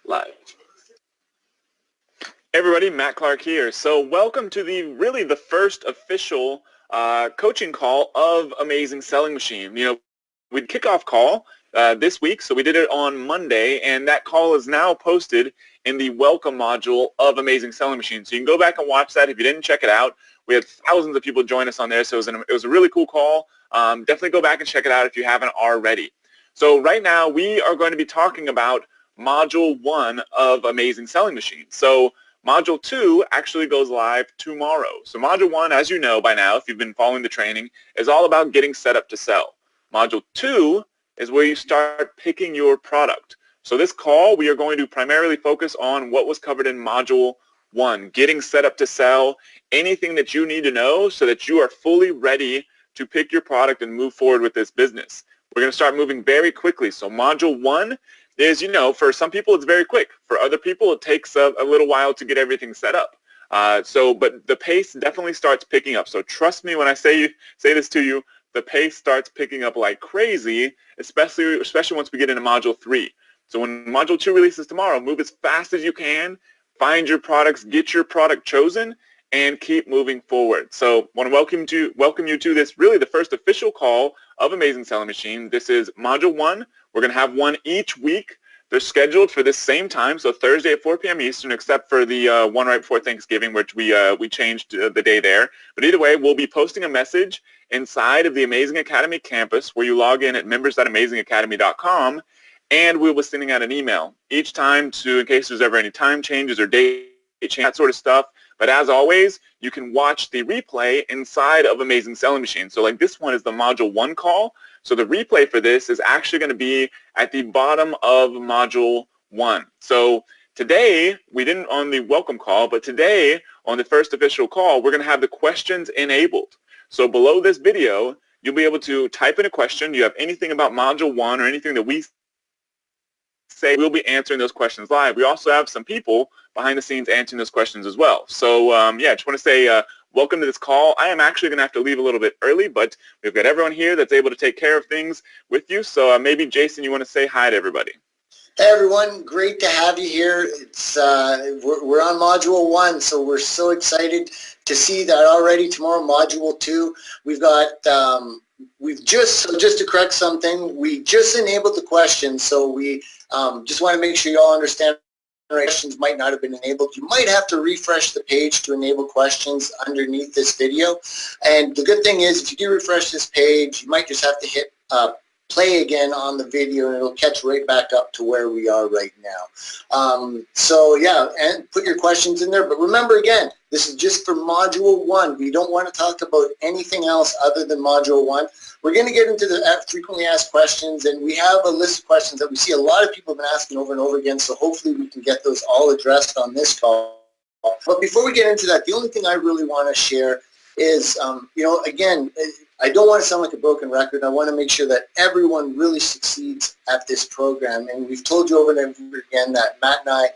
Live. Hey everybody, Matt Clark here. So welcome to the first official coaching call of Amazing Selling Machine. We'd kickoff call this week, so we did it on Monday, and that call is now posted in the welcome module of Amazing Selling Machine. So you can go back and watch that if you didn't check it out. We had thousands of people join us on there, so it was a really cool call. Definitely go back and check it out if you haven't already. So right now we are going to be talking about Module 1 of Amazing Selling Machine. So Module 2 actually goes live tomorrow. So Module 1, as you know by now, if you've been following the training, is all about getting set up to sell. Module 2 is where you start picking your product. So this call, we are going to primarily focus on what was covered in Module 1, getting set up to sell, anything that you need to know so that you are fully ready to pick your product and move forward with this business. We're going to start moving very quickly. So Module 1 is, for some people it's very quick. For other people it takes a little while to get everything set up. But the pace definitely starts picking up. So trust me when I say this to you, the pace starts picking up like crazy, especially once we get into Module 3. So when Module 2 releases tomorrow, move as fast as you can, find your products, get your product chosen, and keep moving forward. So I want to welcome you to this, really the first official call of Amazing Selling Machine. This is Module 1. We're going to have one each week. They're scheduled for this same time, so Thursday at 4 p.m. Eastern, except for the one right before Thanksgiving, which we changed the day there. But either way, we'll be posting a message inside of the Amazing Academy campus where you log in at members.amazingacademy.com, and we'll be sending out an email each time in case there's ever any time changes or date change, that sort of stuff. But as always, you can watch the replay inside of Amazing Selling Machine. So like this one is the Module 1 call. So the replay for this is actually going to be at the bottom of Module 1. So today, we didn't on the welcome call, but today on the first official call, we're going to have the questions enabled. So below this video, you'll be able to type in a question. You have anything about Module 1 or anything that we say, we'll be answering those questions live. We also have some people behind the scenes answering those questions as well. So yeah, I just want to say welcome to this call. I am actually going to have to leave a little bit early, but we've got everyone here that's able to take care of things with you. So maybe Jason, you want to say hi to everybody. Hey everyone, great to have you here. It's we're on Module 1, so we're so excited to see that already. Tomorrow, Module 2, we've got just to correct something, we just enabled the questions, so we just want to make sure you all understand questions might not have been enabled. You might have to refresh the page to enable questions underneath this video. And the good thing is, if you do refresh this page, you might just have to hit play again on the video and it'll catch right back up to where we are right now. So yeah, and put your questions in there. But remember again, this is just for Module 1. We don't want to talk about anything else other than Module 1. We're going to get into the frequently asked questions, and we have a list of questions that we see a lot of people have been asking over and over again, so hopefully we can get those all addressed on this call. But before we get into that, the only thing I really want to share is, again, I don't want to sound like a broken record. I want to make sure that everyone really succeeds at this program. And we've told you over and over again that Matt and I,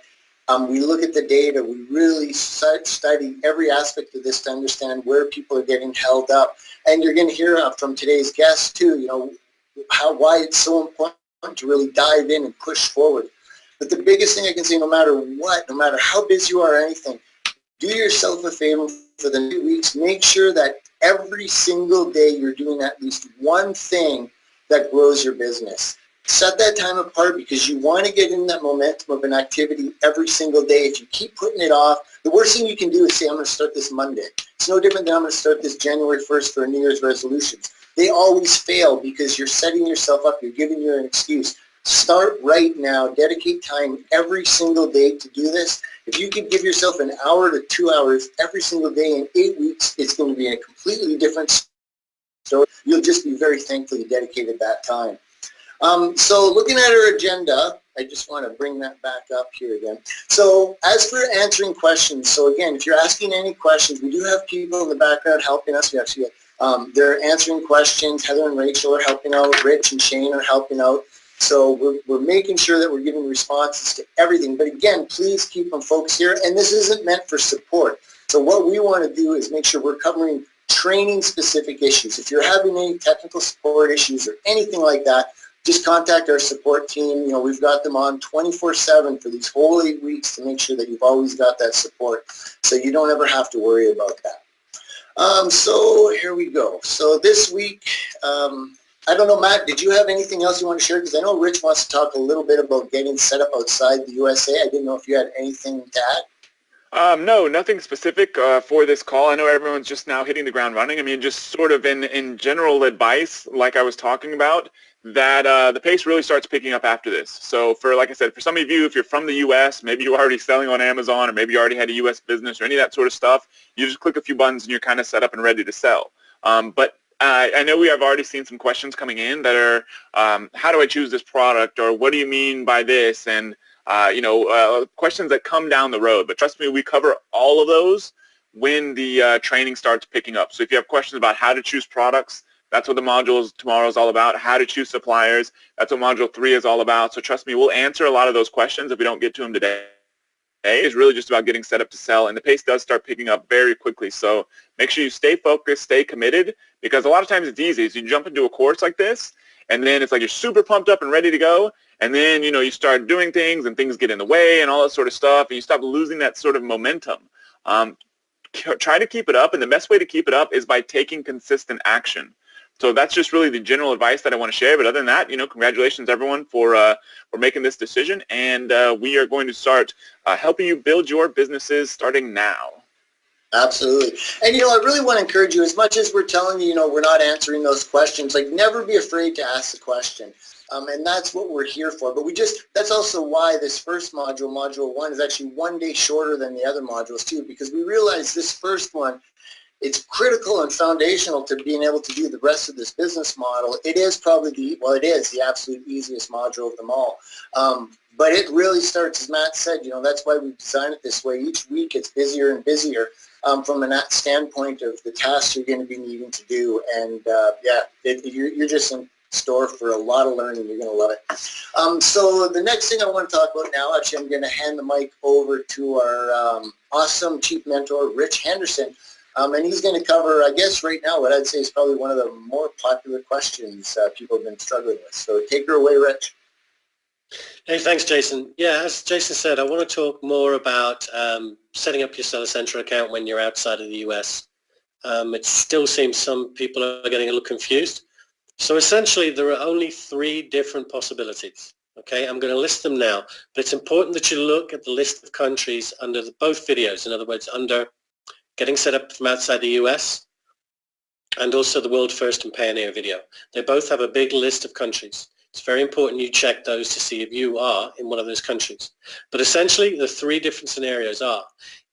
we look at the data. We really study every aspect of this to understand where people are getting held up. And you're going to hear from today's guests too, why it's so important to really dive in and push forward. But the biggest thing I can say, no matter what, no matter how busy you are or anything, do yourself a favor for the 2 weeks. Make sure that every single day you're doing at least one thing that grows your business. Set that time apart because you want to get in that momentum of an activity every single day. If you keep putting it off, the worst thing you can do is say, I'm going to start this Monday. It's no different than I'm going to start this January 1st for New Year's resolutions. They always fail because you're setting yourself up. You're giving you an excuse. Start right now. Dedicate time every single day to do this. If you can give yourself an hour to 2 hours every single day in 8 weeks, it's going to be a completely different story. You'll just be very thankful you dedicated that time. So looking at our agenda, I just want to bring that back up here again. So as for answering questions, so again, if you're asking any questions, we do have people in the background helping us. We actually, they're answering questions. Heather and Rachel are helping out. Rich and Shane are helping out. So we're making sure that we're giving responses to everything. But again, please keep them focused here. And this isn't meant for support. So what we want to do is make sure we're covering training-specific issues. If you're having any technical support issues or anything like that, just contact our support team. You know, we've got them on 24/7 for these whole 8 weeks to make sure that you've always got that support, so you don't ever have to worry about that. So here we go. So this week, I don't know, Matt, did you have anything else you want to share? Because I know Rich wants to talk a little bit about getting set up outside the USA. I didn't know if you had anything to add. No, nothing specific for this call. I know everyone's just now hitting the ground running. I mean, just sort of in general advice, like I was talking about, that the pace really starts picking up after this. So for, like I said, for some of you, if you're from the U.S., maybe you're already selling on Amazon, or maybe you already had a U.S. business or any of that sort of stuff, you just click a few buttons and you're kind of set up and ready to sell. But I know we have already seen some questions coming in that are, how do I choose this product, or what do you mean by this, and questions that come down the road. But trust me, we cover all of those when the training starts picking up. So if you have questions about how to choose products, that's what the modules tomorrow is all about. How to choose suppliers, that's what module 3 is all about. So trust me, we'll answer a lot of those questions if we don't get to them today. It's really just about getting set up to sell, and the pace does start picking up very quickly. So make sure you stay focused, stay committed, because a lot of times it's easy. So you jump into a course like this, and then it's like you're super pumped up and ready to go, and then you start doing things, and things get in the way and all that sort of stuff, and you stop losing that sort of momentum. Try to keep it up, and the best way to keep it up is by taking consistent action. So that's just really the general advice that I want to share. But other than that, congratulations everyone for making this decision, and we are going to start helping you build your businesses starting now. Absolutely. And, I really want to encourage you, as much as we're telling you, we're not answering those questions, like, never be afraid to ask the question. And that's what we're here for. But that's also why this first module, module 1, is actually 1 day shorter than the other modules too, because we realize this first one, it's critical and foundational to being able to do the rest of this business model. It is probably it is the absolute easiest module of them all. But it really starts, as Matt said, that's why we designed it this way. Each week it's busier and busier from a standpoint of the tasks you're going to be needing to do. And you're just in store for a lot of learning. You're going to love it. So the next thing I want to talk about now, actually, I'm going to hand the mic over to our awesome chief mentor, Rich Henderson. And he's going to cover, I guess, right now, what I'd say is probably one of the more popular questions people have been struggling with. So take her away, Rich. Hey, thanks, Jason. Yeah, as Jason said, I want to talk more about setting up your Seller Central account when you're outside of the US. It still seems some people are getting a little confused. So essentially, there are only 3 different possibilities. Okay, I'm going to list them now, but it's important that you look at the list of countries under both videos. In other words, under getting set up from outside the US, and also the World First and Pioneer video. They both have a big list of countries. It's very important you check those to see if you are in one of those countries. But essentially, the 3 different scenarios are,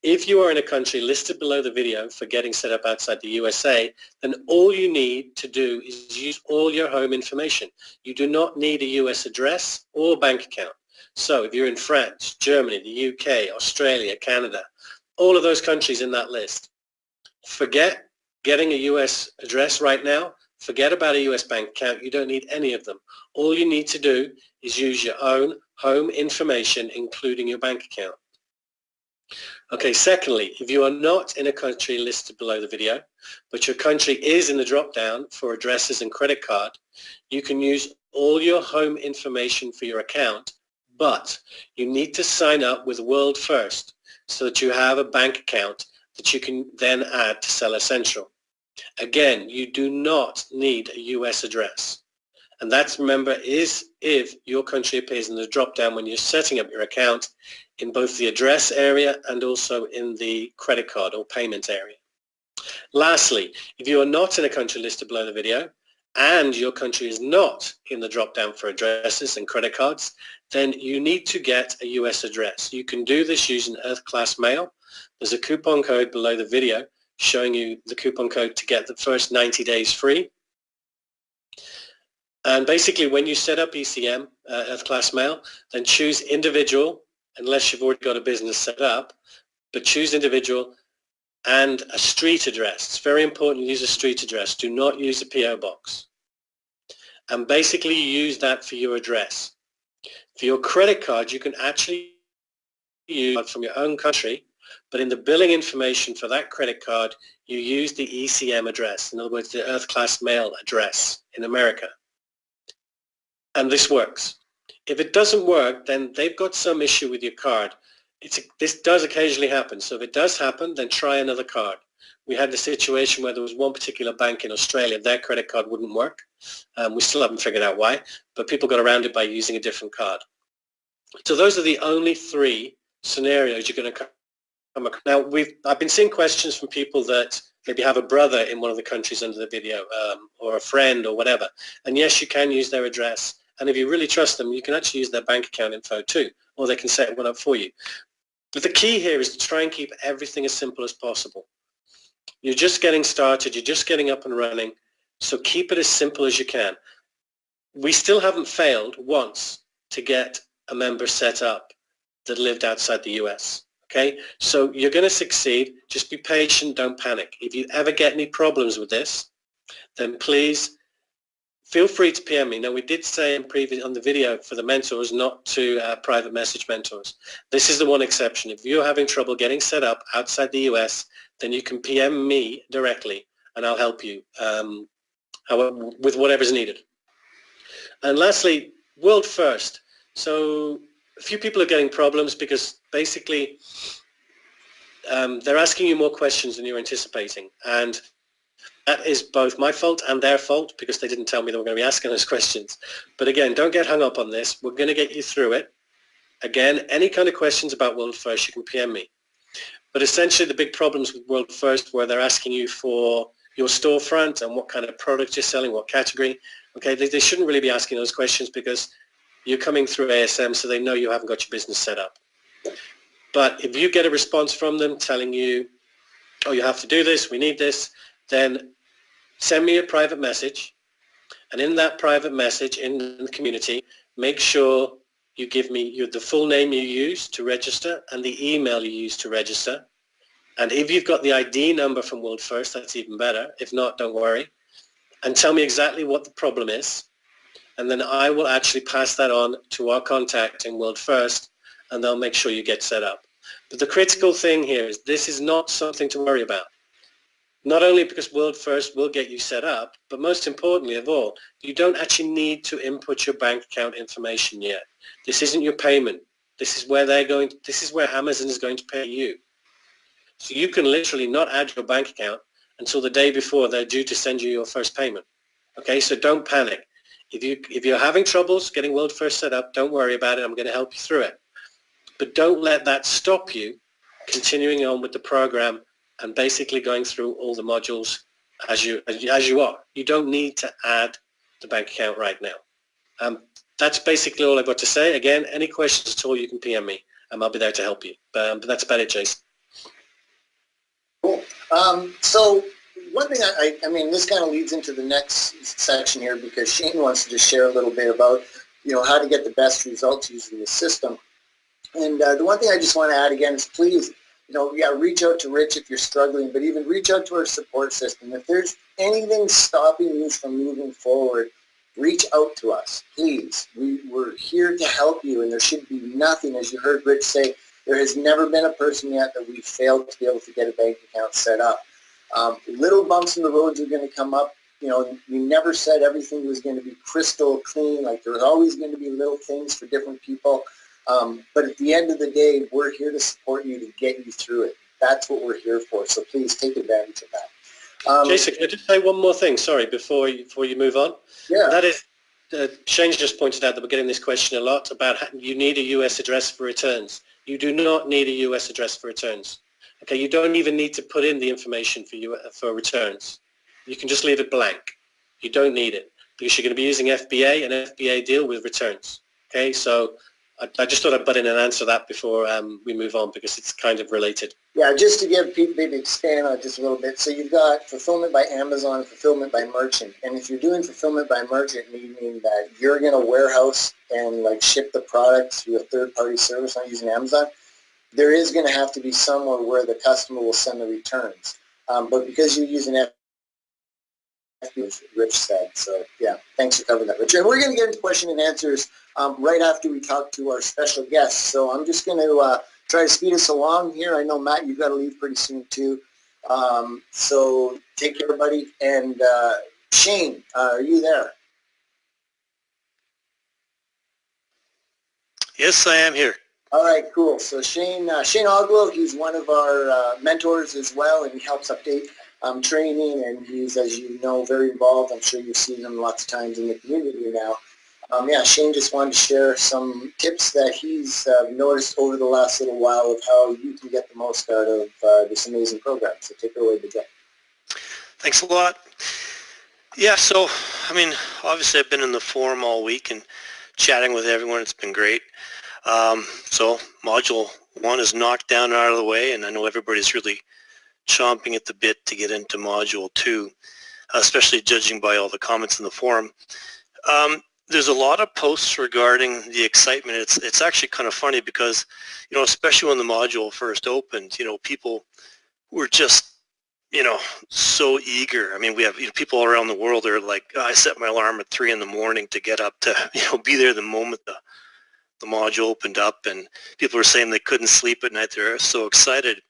if you are in a country listed below the video for getting set up outside the USA, then all you need to do is use all your home information. You do not need a US address or bank account. So if you're in France, Germany, the UK, Australia, Canada, all of those countries in that list, forget getting a US address right now. Forget about a US bank account. You don't need any of them. All you need to do is use your own home information, including your bank account. Okay, secondly, if you are not in a country listed below the video, but your country is in the drop-down for addresses and credit card, you can use all your home information for your account, but you need to sign up with World First, so that you have a bank account that you can then add to Seller Central. Again, you do not need a US address. And that's, remember, is if your country appears in the drop-down when you're setting up your account in both the address area and also in the credit card or payment area. Lastly, if you are not in a country listed below the video and your country is not in the drop-down for addresses and credit cards, then you need to get a US address. You can do this using Earth Class Mail. There's a coupon code below the video showing you the coupon code to get the first 90 days free. And basically, when you set up ECM, Earth Class Mail, then choose individual, unless you've already got a business set up, but choose individual and a street address. It's very important you use a street address. Do not use a PO box. And basically, you use that for your address. For your credit card, you can actually use from your own country, but in the billing information for that credit card, you use the ECM address. In other words, the Earth Class Mail address in America. and this works. If it doesn't work, then they've got some issue with your card. This does occasionally happen. So if it does happen, then try another card. We had the situation where there was one particular bank in Australia, their credit card wouldn't work. We still haven't figured out why, but people got around it by using a different card. So those are the only three scenarios you're going to come across. Now, I've been seeing questions from people that maybe have a brother in one of the countries under the video, or a friend or whatever. And yes, you can use their address. And if you really trust them, you can actually use their bank account info too, or they can set one up for you. But the key here is to try and keep everything as simple as possible. You're just getting started, you're just getting up and running, so keep it as simple as you can. We still haven't failed once to get a member set up that lived outside the US. Okay, so you're going to succeed. Just be patient, don't panic. If you ever get any problems with this, then please feel free to PM me. Now, we did say on the video for the mentors not to private message mentors. This is the one exception. If you're having trouble getting set up outside the US, then you can PM me directly and I'll help you with whatever's needed. And lastly, world first. So a few people are getting problems because basically they're asking you more questions than you're anticipating. And that is both my fault and their fault because they didn't tell me they were going to be asking those questions. But again, don't get hung up on this. We're going to get you through it. Again, any kind of questions about World First, you can PM me. But essentially the big problems with World First where they're asking you for your storefront and what kind of product you're selling, what category. Okay, they shouldn't really be asking those questions because you're coming through ASM, so they know you haven't got your business set up. But if you get a response from them telling you, oh, you have to do this, we need this, then send me a private message. And in that private message in the community, make sure you give me the full name you use to register and the email you use to register. And if you've got the ID number from World First, that's even better. If not, don't worry. And tell me exactly what the problem is. And then I will actually pass that on to our contact in World First, and they'll make sure you get set up. But the critical thing here is this is not something to worry about. Not only because World First will get you set up, but most importantly of all, you don't actually need to input your bank account information yet. This isn't your payment. This is where Amazon is going to pay you. So you can literally not add your bank account until the day before they're due to send you your first payment. Okay, so don't panic. If you're having troubles getting World First set up, don't worry about it. I'm going to help you through it. But don't let that stop you continuing on with the program and basically going through all the modules as you are. You don't need to add the bank account right now. That's basically all I've got to say. Again, any questions at all, you can PM me, and I'll be there to help you. But that's about it, Jason. Cool. So one thing, I mean, this kind of leads into the next section here because Shane wants to just share a little bit about, how to get the best results using the system. And the one thing I just want to add again is please, reach out to Rich if you're struggling, but even reach out to our support system. If there's anything stopping you from moving forward, reach out to us, please. We're here to help you, and there should be nothing, as you heard Rich say, there has never been a person yet that we've failed to be able to get a bank account set up. Little bumps in the roads are going to come up. We never said everything was going to be crystal clean. Like there's always going to be little things for different people. But at the end of the day, we're here to support you to get you through it. That's what we're here for. So please take advantage of that. Jason, can I just say one more thing? Sorry, before you move on. Yeah. That is, Shane just pointed out that we're getting this question a lot about you need a US address for returns. You do not need a US address for returns. Okay, you don't even need to put in the information for returns. You can just leave it blank. You don't need it because you're going to be using FBA, and FBA deal with returns. Okay, so I just thought I'd butt in and answer that before we move on because it's kind of related. Yeah, just to give people, maybe expand on it just a little bit. So you've got fulfillment by Amazon, fulfillment by merchant. And if you're doing fulfillment by merchant, meaning that you're going to warehouse and ship the product through a third-party service, not using Amazon, there is going to have to be somewhere where the customer will send the returns. But because you're using FBA, Rich said. So yeah, thanks for covering that, Rich. And we're going to get into question and answers right after we talk to our special guests. So I'm just going to try to speed us along here. I know, Matt, you've got to leave pretty soon too. So take care, buddy. And Shane, are you there? Yes, I am here. All right, cool. So Shane Oglow, he's one of our mentors as well, and he helps update training, and he's, as you know, very involved. I'm sure you've seen him lots of times in the community now. Yeah, Shane just wanted to share some tips that he's noticed over the last little while of how you can get the most out of this amazing program. So take it away, Joe. Thanks a lot. Yeah, so, I mean, obviously I've been in the forum all week and chatting with everyone. It's been great. So Module 1 is knocked down and out of the way, and I know everybody's really chomping at the bit to get into Module 2, especially judging by all the comments in the forum. There's a lot of posts regarding the excitement. It's actually kind of funny because, you know, especially when the module first opened, you know, people were just, you know, so eager. I mean, we have, you know, people all around the world are like, oh, I set my alarm at 3 in the morning to get up to, you know, be there the moment the module opened up, and people were saying they couldn't sleep at night. They're so excited.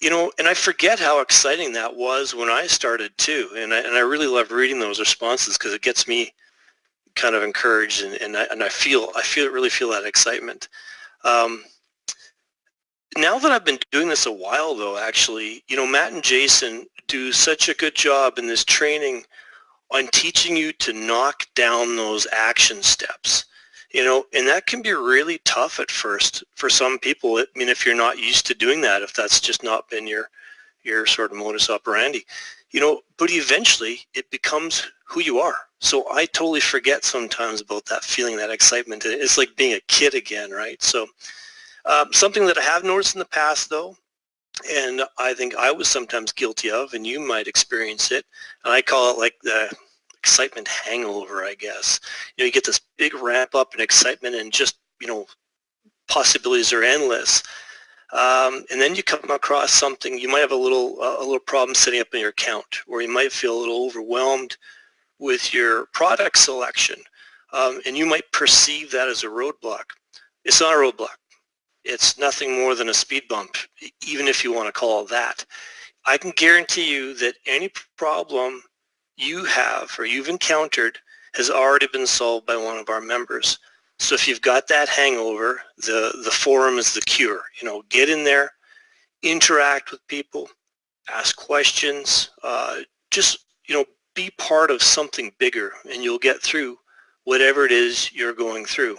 You know, and I forget how exciting that was when I started too. And I really love reading those responses because it gets me kind of encouraged, and I really feel that excitement. Now that I've been doing this a while though, actually, you know, Matt and Jason do such a good job in this training on teaching you to knock down those action steps. You know, and that can be really tough at first for some people. I mean, if you're not used to doing that, if that's just not been your sort of modus operandi, you know, but eventually it becomes who you are. So I totally forget sometimes about that feeling, that excitement. It's like being a kid again, right? So something that I have noticed in the past though, and I think I was sometimes guilty of, and you might experience it, and I call it like the excitement hangover, I guess. You know, you get this big ramp up in excitement and just, you know, possibilities are endless. And then you come across something, you might have a little problem setting up in your account, or you might feel a little overwhelmed with your product selection, and you might perceive that as a roadblock. It's not a roadblock. It's nothing more than a speed bump, even if you want to call it that. I can guarantee you that any problem you have or you've encountered has already been solved by one of our members. So if you've got that hangover, the forum is the cure. You know, get in there, interact with people, ask questions, just, you know, be part of something bigger, and you'll get through whatever it is you're going through.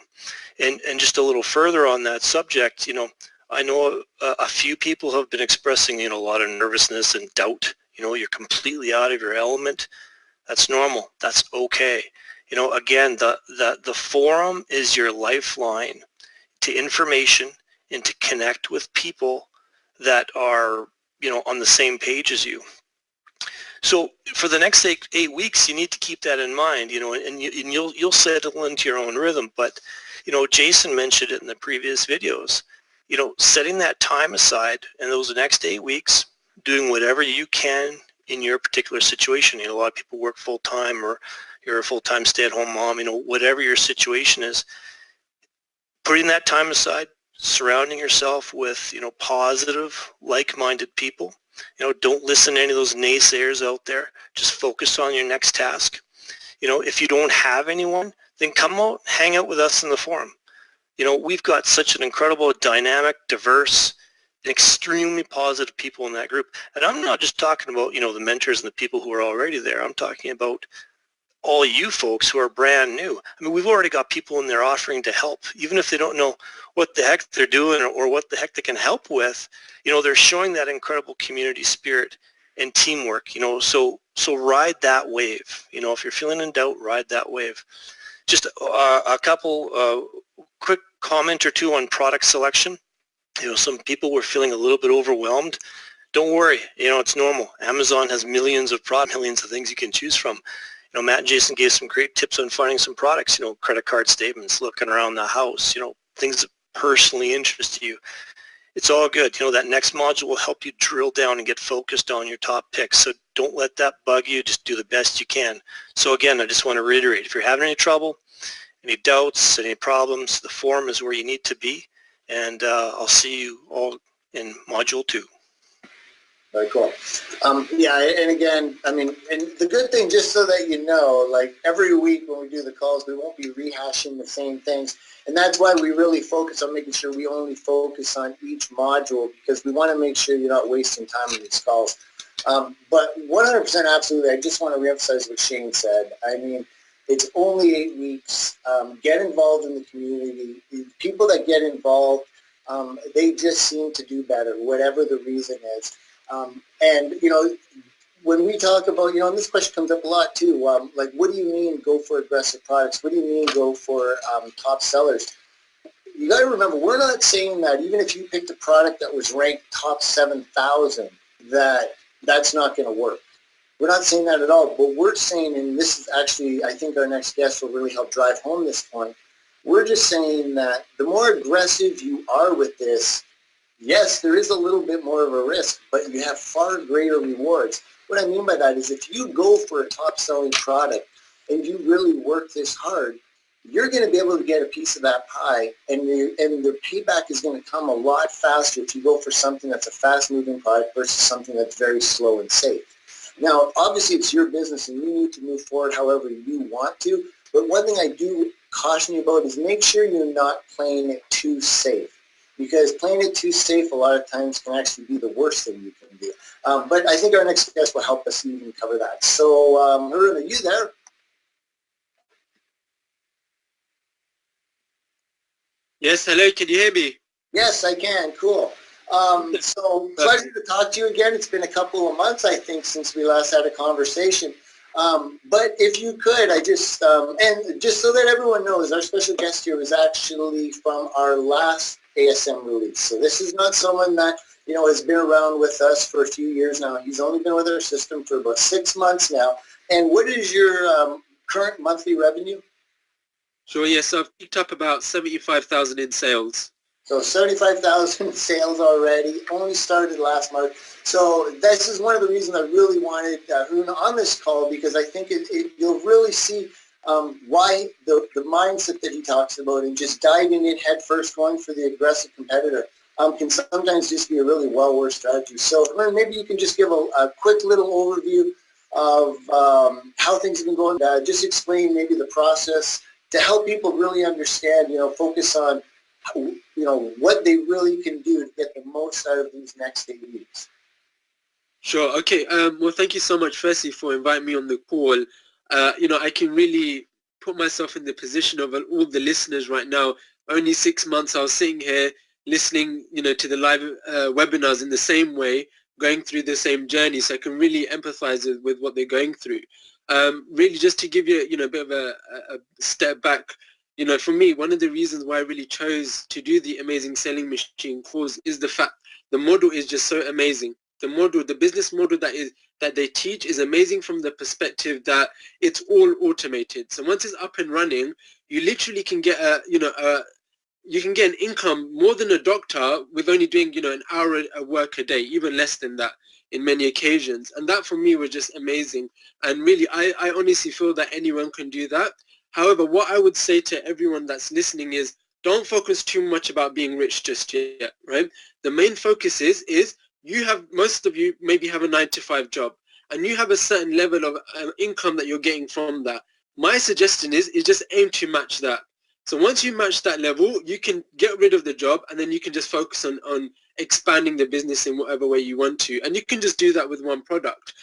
And just a little further on that subject, you know, I know a few people have been expressing, you know, a lot of nervousness and doubt. You know, you're completely out of your element. That's normal. That's okay. You know, again, the forum is your lifeline to information and to connect with people that are, you know, on the same page as you. So for the next 8 weeks, you need to keep that in mind, you know, and you'll settle into your own rhythm. But, you know, Jason mentioned it in the previous videos, you know, setting that time aside and those next 8 weeks, doing whatever you can in your particular situation. You know, a lot of people work full-time, or you're a full-time stay-at-home mom, you know, whatever your situation is, putting that time aside, surrounding yourself with, you know, positive, like-minded people. You know, don't listen to any of those naysayers out there. Just focus on your next task. You know, if you don't have anyone, then come out, hang out with us in the forum. You know, we've got such an incredible, dynamic, diverse, and extremely positive people in that group. And I'm not just talking about, you know, the mentors and the people who are already there. I'm talking about all you folks who are brand new. I mean, we've already got people in there offering to help, even if they don't know what the heck they're doing or what the heck they can help with. You know, they're showing that incredible community spirit and teamwork, you know, so ride that wave. You know, if you're feeling in doubt, ride that wave. Just a couple quick comment or two on product selection. You know, some people were feeling a little bit overwhelmed. Don't worry, you know, it's normal. Amazon has millions of products, millions of things you can choose from. You know, Matt and Jason gave some great tips on finding some products, you know, credit card statements, looking around the house, you know, things that personally interest you. It's all good. You know, that next module will help you drill down and get focused on your top picks. So don't let that bug you. Just do the best you can. So again, I just want to reiterate, if you're having any trouble, any doubts, any problems, the forum is where you need to be. And I'll see you all in Module 2. Very cool. Yeah, and again, I mean, and the good thing, just so that you know, like every week when we do the calls, we won't be rehashing the same things. And that's why we really focus on making sure we only focus on each module, because we want to make sure you're not wasting time on these calls. But 100% absolutely, I just want to reemphasize what Shane said. I mean, it's only 8 weeks. Get involved in the community. The people that get involved, they just seem to do better, whatever the reason is. And, you know, when we talk about, you know, and this question comes up a lot too, like, what do you mean go for aggressive products? What do you mean go for top sellers? You got to remember, we're not saying that even if you picked a product that was ranked top 7,000, that's not going to work. We're not saying that at all. But we're saying, and this is actually, I think our next guest will really help drive home this point, we're just saying that the more aggressive you are with this, yes, there is a little bit more of a risk, but you have far greater rewards. What I mean by that is if you go for a top-selling product and you really work this hard, you're going to be able to get a piece of that pie, and the payback is going to come a lot faster if you go for something that's a fast-moving product versus something that's very slow and safe. Now, obviously, it's your business, and you need to move forward however you want to, but one thing I do caution you about is make sure you're not playing it too safe. Because playing it too safe a lot of times can actually be the worst thing you can do. But I think our next guest will help us even cover that. So, Harun, are you there? Yes, hello, can you hear me? Yes, I can. Cool. So, pleasure to talk to you again. It's been a couple of months, I think, since we last had a conversation. But if you could, I just, and just so that everyone knows, our special guest here is actually from our last ASM release. So this is not someone that, you know, has been around with us for a few years now. He's only been with our system for about 6 months now. And what is your current monthly revenue? Sure, yes, I've picked up about 75,000 in sales. So 75,000 sales already, only started last March. So this is one of the reasons I really wanted Harun on this call, because I think you'll really see why the mindset that he talks about and just diving in head first, going for the aggressive competitor, can sometimes just be a really well-worked strategy. So Harun, maybe you can just give a quick little overview of how things have been going. Just explain maybe the process to help people really understand, you know, focus on, you know, what they really can do to get the most out of these next 8 weeks. Sure, okay. Well, thank you so much, firstly, for inviting me on the call. You know, I can really put myself in the position of all the listeners right now. Only 6 months I was sitting here listening, you know, to the live webinars in the same way, going through the same journey. So I can really empathize with what they're going through. Really, just to give you, you know, a bit of a step back, you know, for me, one of the reasons why I really chose to do the Amazing Selling Machine course is the fact the model is just so amazing. The model, the business model that they teach is amazing from the perspective that it's all automated. So once it's up and running, you literally can get you can get an income more than a doctor with only doing, you know, an hour of work a day, even less than that in many occasions. And that for me was just amazing. And really, I honestly feel that anyone can do that. However, what I would say to everyone that's listening is don't focus too much about being rich just yet, right? The main focus is most of you maybe have a 9-to-5 job and you have a certain level of income that you're getting from that. My suggestion is just aim to match that. So once you match that level, you can get rid of the job and then you can just focus on expanding the business in whatever way you want to. And you can just do that with one product.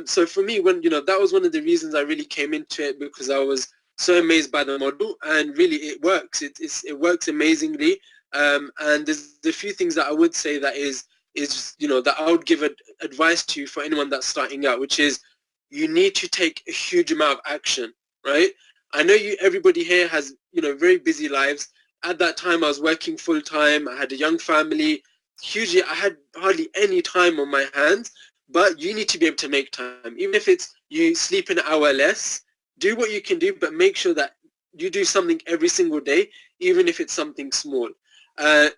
So for me, when, you know, that was one of the reasons I really came into it, because I was so amazed by the model, and really it works. It works amazingly. And there's a few things that I would say that is you know, that I would give advice to for anyone that's starting out, which is you need to take a huge amount of action, right? I know everybody here has, you know, very busy lives. At that time, I was working full time. I had a young family. Hugely, I had hardly any time on my hands. But you need to be able to make time, even if it's you sleep an hour less. Do what you can do, but make sure that you do something every single day, even if it's something small.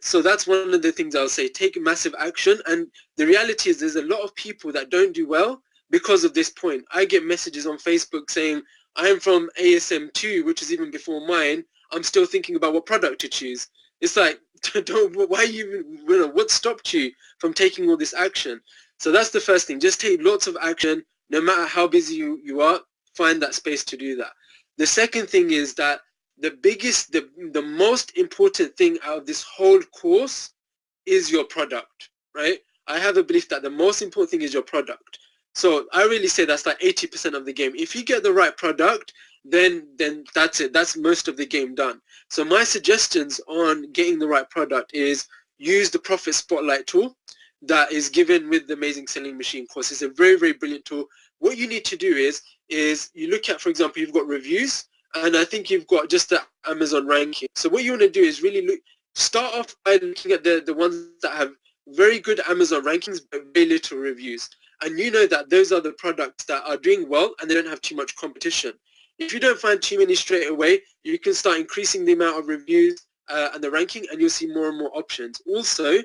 So that's one of the things I'll say. Take massive action. And the reality is there's a lot of people that don't do well because of this point. I get messages on Facebook saying, I'm from ASM2, which is even before mine. I'm still thinking about what product to choose. It's like, what stopped you from taking all this action? So that's the first thing. Just take lots of action. No matter how busy you are, find that space to do that. The second thing is that the most important thing out of this whole course is your product, right? I have a belief that the most important thing is your product. So I really say that's like 80% of the game. If you get the right product, then that's it. That's most of the game done. So my suggestions on getting the right product is use the Profit Spotlight tool that is given with the Amazing Selling Machine course. It's a very, very brilliant tool. What you need to do is you look at, for example, you've got reviews, and I think you've got just the Amazon ranking. So what you want to do is really start off by looking at the ones that have very good Amazon rankings but very little reviews. And you know that those are the products that are doing well and they don't have too much competition. If you don't find too many straight away, you can start increasing the amount of reviews and the ranking, and you'll see more and more options. Also,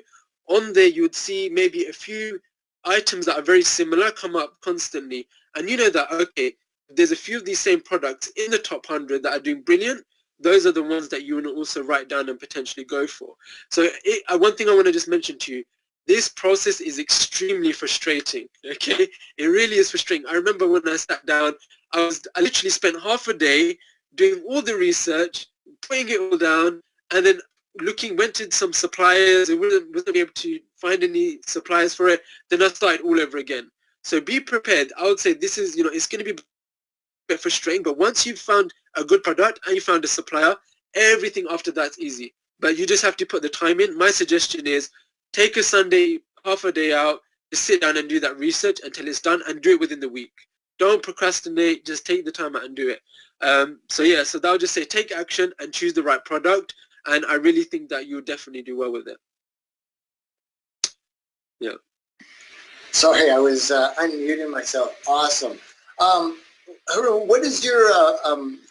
on there you would see maybe a few items that are very similar come up constantly. And you know that, okay, there's a few of these same products in the top 100 that are doing brilliant. Those are the ones that you want to also write down and potentially go for. So one thing I want to just mention to you, this process is extremely frustrating, okay? It really is frustrating. I remember when I sat down, I literally spent half a day doing all the research, putting it all down, and then went to some suppliers. I wasn't able to find any suppliers for it. Then I started all over again. So be prepared. I would say this is, it's going to be a bit frustrating, but once you've found a good product and you found a supplier, everything after that's easy. But you just have to put the time in. My suggestion is take a Sunday, half a day out, just sit down and do that research until it's done, and do it within the week. Don't procrastinate, just take the time out and do it. So that would just say take action and choose the right product, and I really think that you'll definitely do well with it. Yeah. Sorry, I was unmuting myself. Awesome. What is your,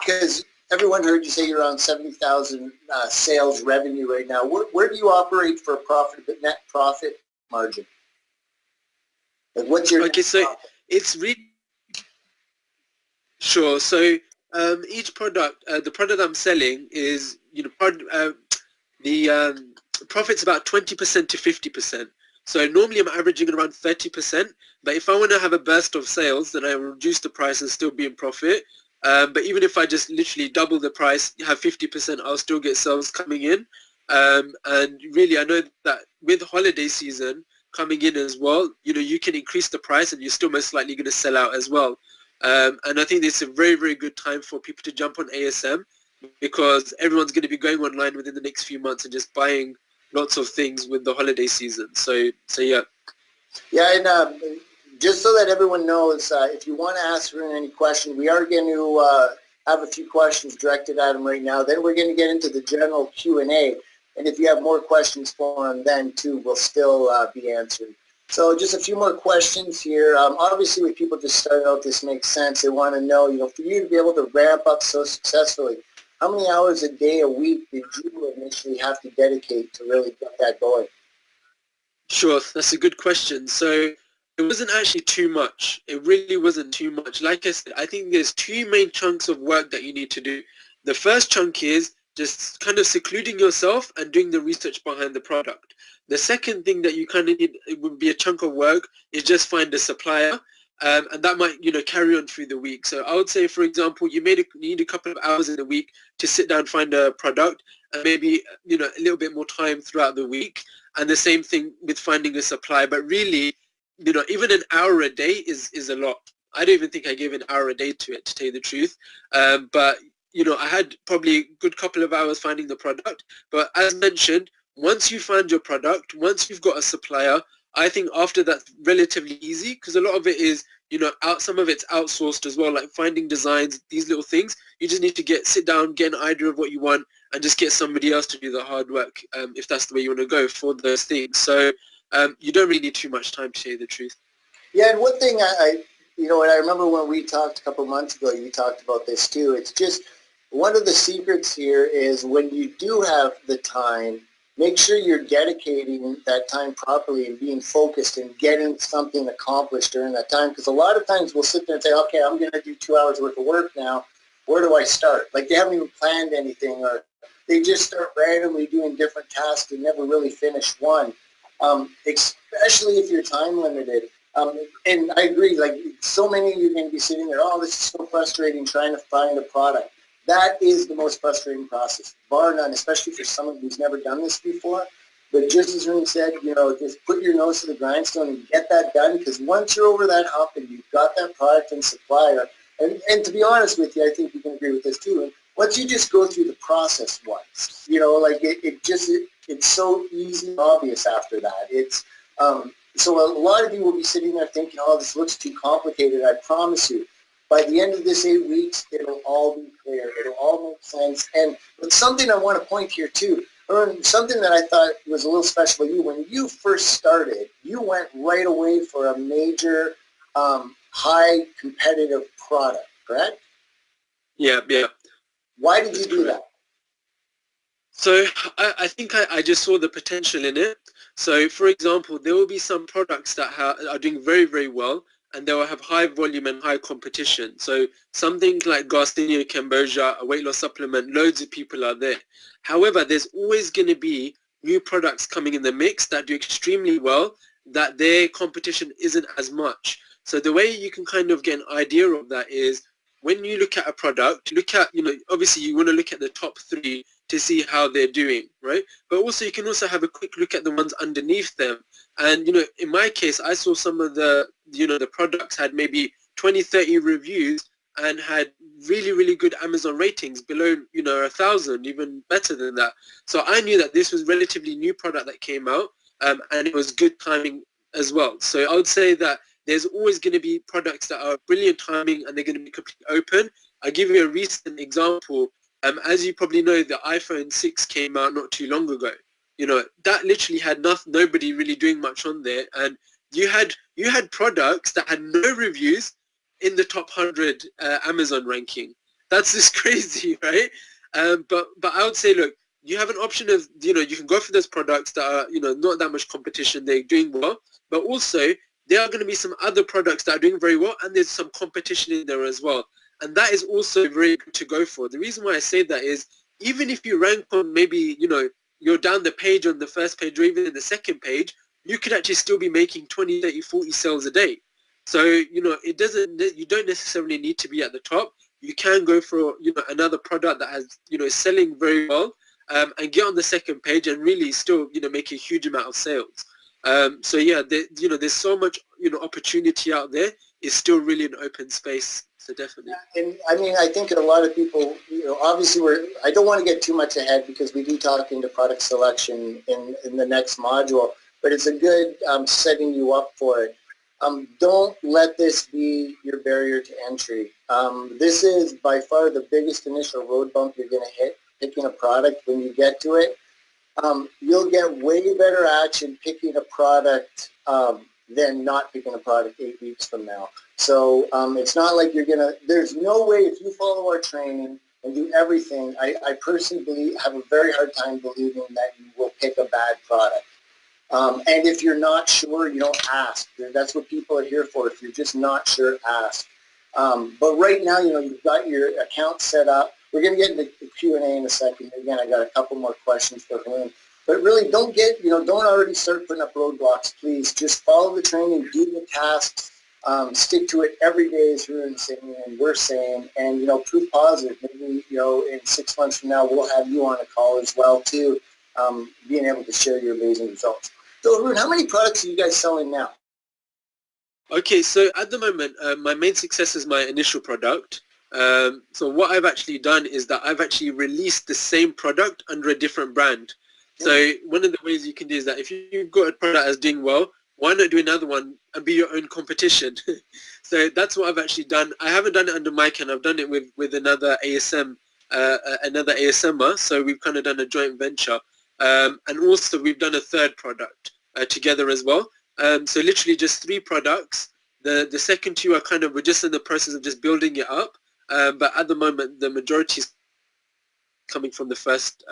because everyone heard you say you're around 70,000 sales revenue right now. Where do you operate for a net profit margin? Like what's your okay? So profit? It's really sure. So each product, the product I'm selling is the profit's about 20% to 50%. So normally I'm averaging around 30%, but if I want to have a burst of sales, then I will reduce the price and still be in profit. But even if I just literally double the price, have 50%, I'll still get sales coming in. And really, I know that with holiday season coming in as well, you can increase the price and you're still most likely going to sell out as well. And I think it's a very, very good time for people to jump on ASM, because everyone's going to be going online within the next few months and just buying lots of things with the holiday season. So yeah. Yeah, and just so that everyone knows, if you want to ask her any question, we are going to have a few questions directed at him right now. Then we're going to get into the general Q&A. And if you have more questions for him then too, will still be answered. So just a few more questions here. Obviously, with people just starting out, this makes sense. They want to know, for you to be able to ramp up so successfully, how many hours a day, a week did you initially have to dedicate to really get that going? Sure, that's a good question. So it wasn't actually too much. It really wasn't too much. Like I said, I think there's two main chunks of work that you need to do. The first chunk is just kind of secluding yourself and doing the research behind the product. The second thing that you kind of need, it would be a chunk of work, is just find a supplier. And that might, carry on through the week. So I would say, for example, you need a couple of hours in a week to sit down, find a product, and maybe, a little bit more time throughout the week. And the same thing with finding a supplier. But really, even an hour a day is a lot. I don't even think I gave an hour a day to it, to tell you the truth. But, I had probably a good couple of hours finding the product. But as mentioned, once you find your product, once you've got a supplier, I think after that's relatively easy, because a lot of it is, some of it's outsourced as well, like finding designs, these little things. You just need to sit down, get an idea of what you want, and just get somebody else to do the hard work, if that's the way you want to go for those things. So you don't really need too much time, to tell you the truth. Yeah, and one thing I remember when we talked a couple months ago, you talked about this too. It's just one of the secrets here is when you do have the time, make sure you're dedicating that time properly and being focused and getting something accomplished during that time. Because a lot of times we'll sit there and say, okay, I'm going to do 2 hours worth of work now. Where do I start? Like they haven't even planned anything, or they just start randomly doing different tasks and never really finish one. Especially if you're time limited. And I agree, like so many of you are going to be sitting there, oh, this is so frustrating trying to find a product. That is the most frustrating process, bar none, especially for someone who's never done this before. But just as Ruben said, just put your nose to the grindstone and get that done, because once you're over that hump and you've got that product and supplier, and to be honest with you, I think you can agree with this too, and once you just go through the process once, like it's so easy and obvious after that. It's so a lot of you will be sitting there thinking, oh, this looks too complicated. I promise you, by the end of this 8 weeks, it'll all be clear. It'll all make sense. And but something I want to point here too, or something that I thought was a little special for you, when you first started, you went right away for a major high competitive product, correct? Yeah. Why did you do that? So I think I just saw the potential in it. So for example, there will be some products that are doing very, very well, and they will have high volume and high competition. So something like Garcinia, Cambodia, a weight loss supplement, loads of people are there. However, there's always going to be new products coming in the mix that do extremely well, that their competition isn't as much. So the way you can kind of get an idea of that is when you look at a product, obviously you want to look at the top 3 to see how they're doing, right? But also you can also have a quick look at the ones underneath them. And, in my case, I saw some of the products had maybe 20, 30 reviews and had really, really good Amazon ratings below, 1,000, even better than that. So I knew that this was relatively new product that came out, and it was good timing as well. So I would say that there's always going to be products that are brilliant timing and they're going to be completely open. I'll give you a recent example. As you probably know, the iPhone 6 came out not too long ago. That literally had nobody really doing much on there, and you had products that had no reviews in the top 100 Amazon ranking. That's just crazy, right? But I would say, look, you have an option of you can go for those products that are not that much competition, they're doing well, but also there are going to be some other products that are doing very well, and there's some competition in there as well. And that is also very good to go for. The reason why I say that is even if you rank on maybe, you're down the page on the first page or even in the second page, you could actually still be making 20, 30, 40 sales a day. So, you don't necessarily need to be at the top. You can go for, another product that has, is selling very well and get on the second page and really still, make a huge amount of sales. So yeah, there's so much, opportunity out there. It's still really an open space. So definitely. And I mean, I think a lot of people, obviously I don't want to get too much ahead because we do talk into product selection in the next module, but it's a good setting you up for it. Don't let this be your barrier to entry. This is by far the biggest initial road bump you're going to hit picking a product. When you get to it, you'll get way better action picking a product than not picking a product 8 weeks from now. So it's not like there's no way if you follow our training and do everything, I personally have a very hard time believing that you will pick a bad product. And if you're not sure, ask. That's what people are here for. If you're just not sure, ask. But right now, you've got your account set up. We're going to get into the Q&A in a second. Again, I got a couple more questions for Haroon. But really, don't already start putting up roadblocks, please. Just follow the training, do the tasks, stick to it every day, as Haroon's saying, and we're saying, and, proof positive. Maybe, in 6 months from now, we'll have you on a call as well, too, being able to share your amazing results. So, Haroon, how many products are you guys selling now? Okay, so at the moment, my main success is my initial product. So what I've actually done is that I've actually released the same product under a different brand. So one of the ways you can do is that if you've got a product that's doing well, why not do another one and be your own competition? So that's what I've actually done. I haven't done it under my can. I've done it with another ASMer. So we've kind of done a joint venture. And also we've done a third product together as well. So literally just 3 products. The second 2 we're just in the process of just building it up. But at the moment, the majority is coming from the first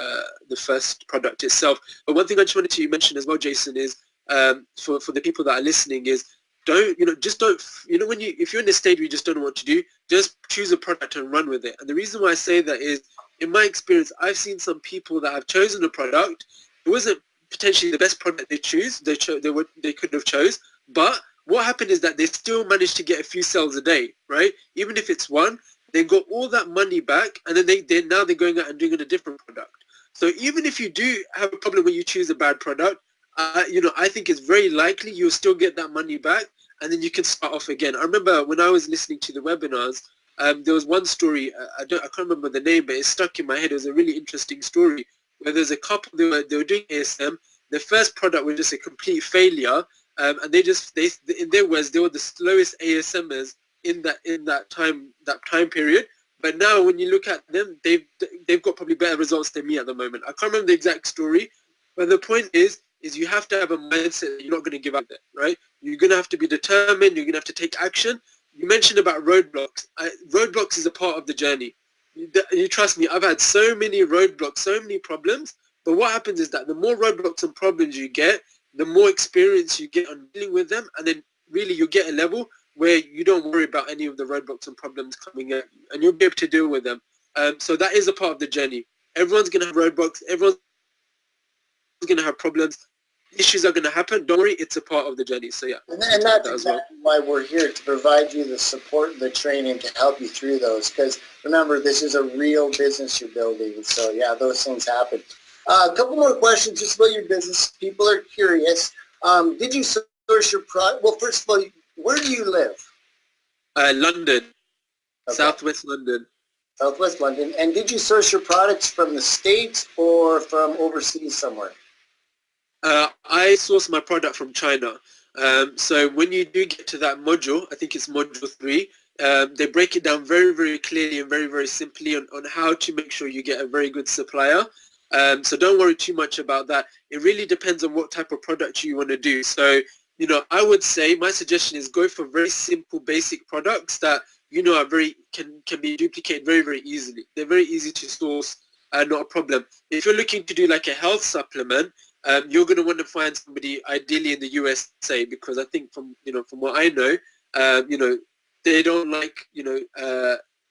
product itself. But one thing I just wanted to mention as well, Jason, is for the people that are listening is if you're in a stage where you just don't know what to do, just choose a product and run with it. And the reason why I say that is, in my experience, I've seen some people that have chosen a product. It wasn't potentially the best product they could have chose, but what happened is that they still managed to get a few sales a day, right? Even if it's one, they got all that money back, and then now they're going out and doing a different product. So even if you do have a problem when you choose a bad product, I think it's very likely you'll still get that money back, and then you can start off again. I remember when I was listening to the webinars, there was one story, I can't remember the name, but it stuck in my head. It was a really interesting story where there's a couple, they were doing ASM. The first product was just a complete failure, and they in their words, they were the slowest ASMers in that time period. But now when you look at them, they've got probably better results than me at the moment. I can't remember the exact story, but the point is you have to have a mindset that you're not going to give up there, right? You're going to have to be determined. You're going to have to take action. You mentioned about roadblocks. Roadblocks is a part of the journey. You trust me, I've had so many roadblocks, so many problems. But what happens is that the more roadblocks and problems you get, the more experience you get on dealing with them, and then really you get a level where you don't worry about any of the roadblocks and problems coming at you, and you'll be able to deal with them. So that is a part of the journey. Everyone's going to have roadblocks. Everyone's going to have problems. Issues are going to happen. Don't worry, it's a part of the journey. So yeah. And that's exactly why we're here, to provide you the support, the training to help you through those. Because remember, this is a real business you're building. So yeah, those things happen. A couple more questions just about your business. People are curious. Did you source your product? Well, first of all, where do you live? London, Okay. Southwest London. Southwest London. And did you source your products from the States or from overseas somewhere? I source my product from China. So when you do get to that module, I think it's module 3, they break it down very, very clearly and very, very simply on how to make sure you get a very good supplier. So don't worry too much about that. It really depends on what type of product you want to do. So, I would say my suggestion is go for very simple, basic products that, are can be duplicated very, very easily. They're very easy to source, not a problem. If you're looking to do like a health supplement, you're going to want to find somebody ideally in the USA, because I think from what I know, they don't like,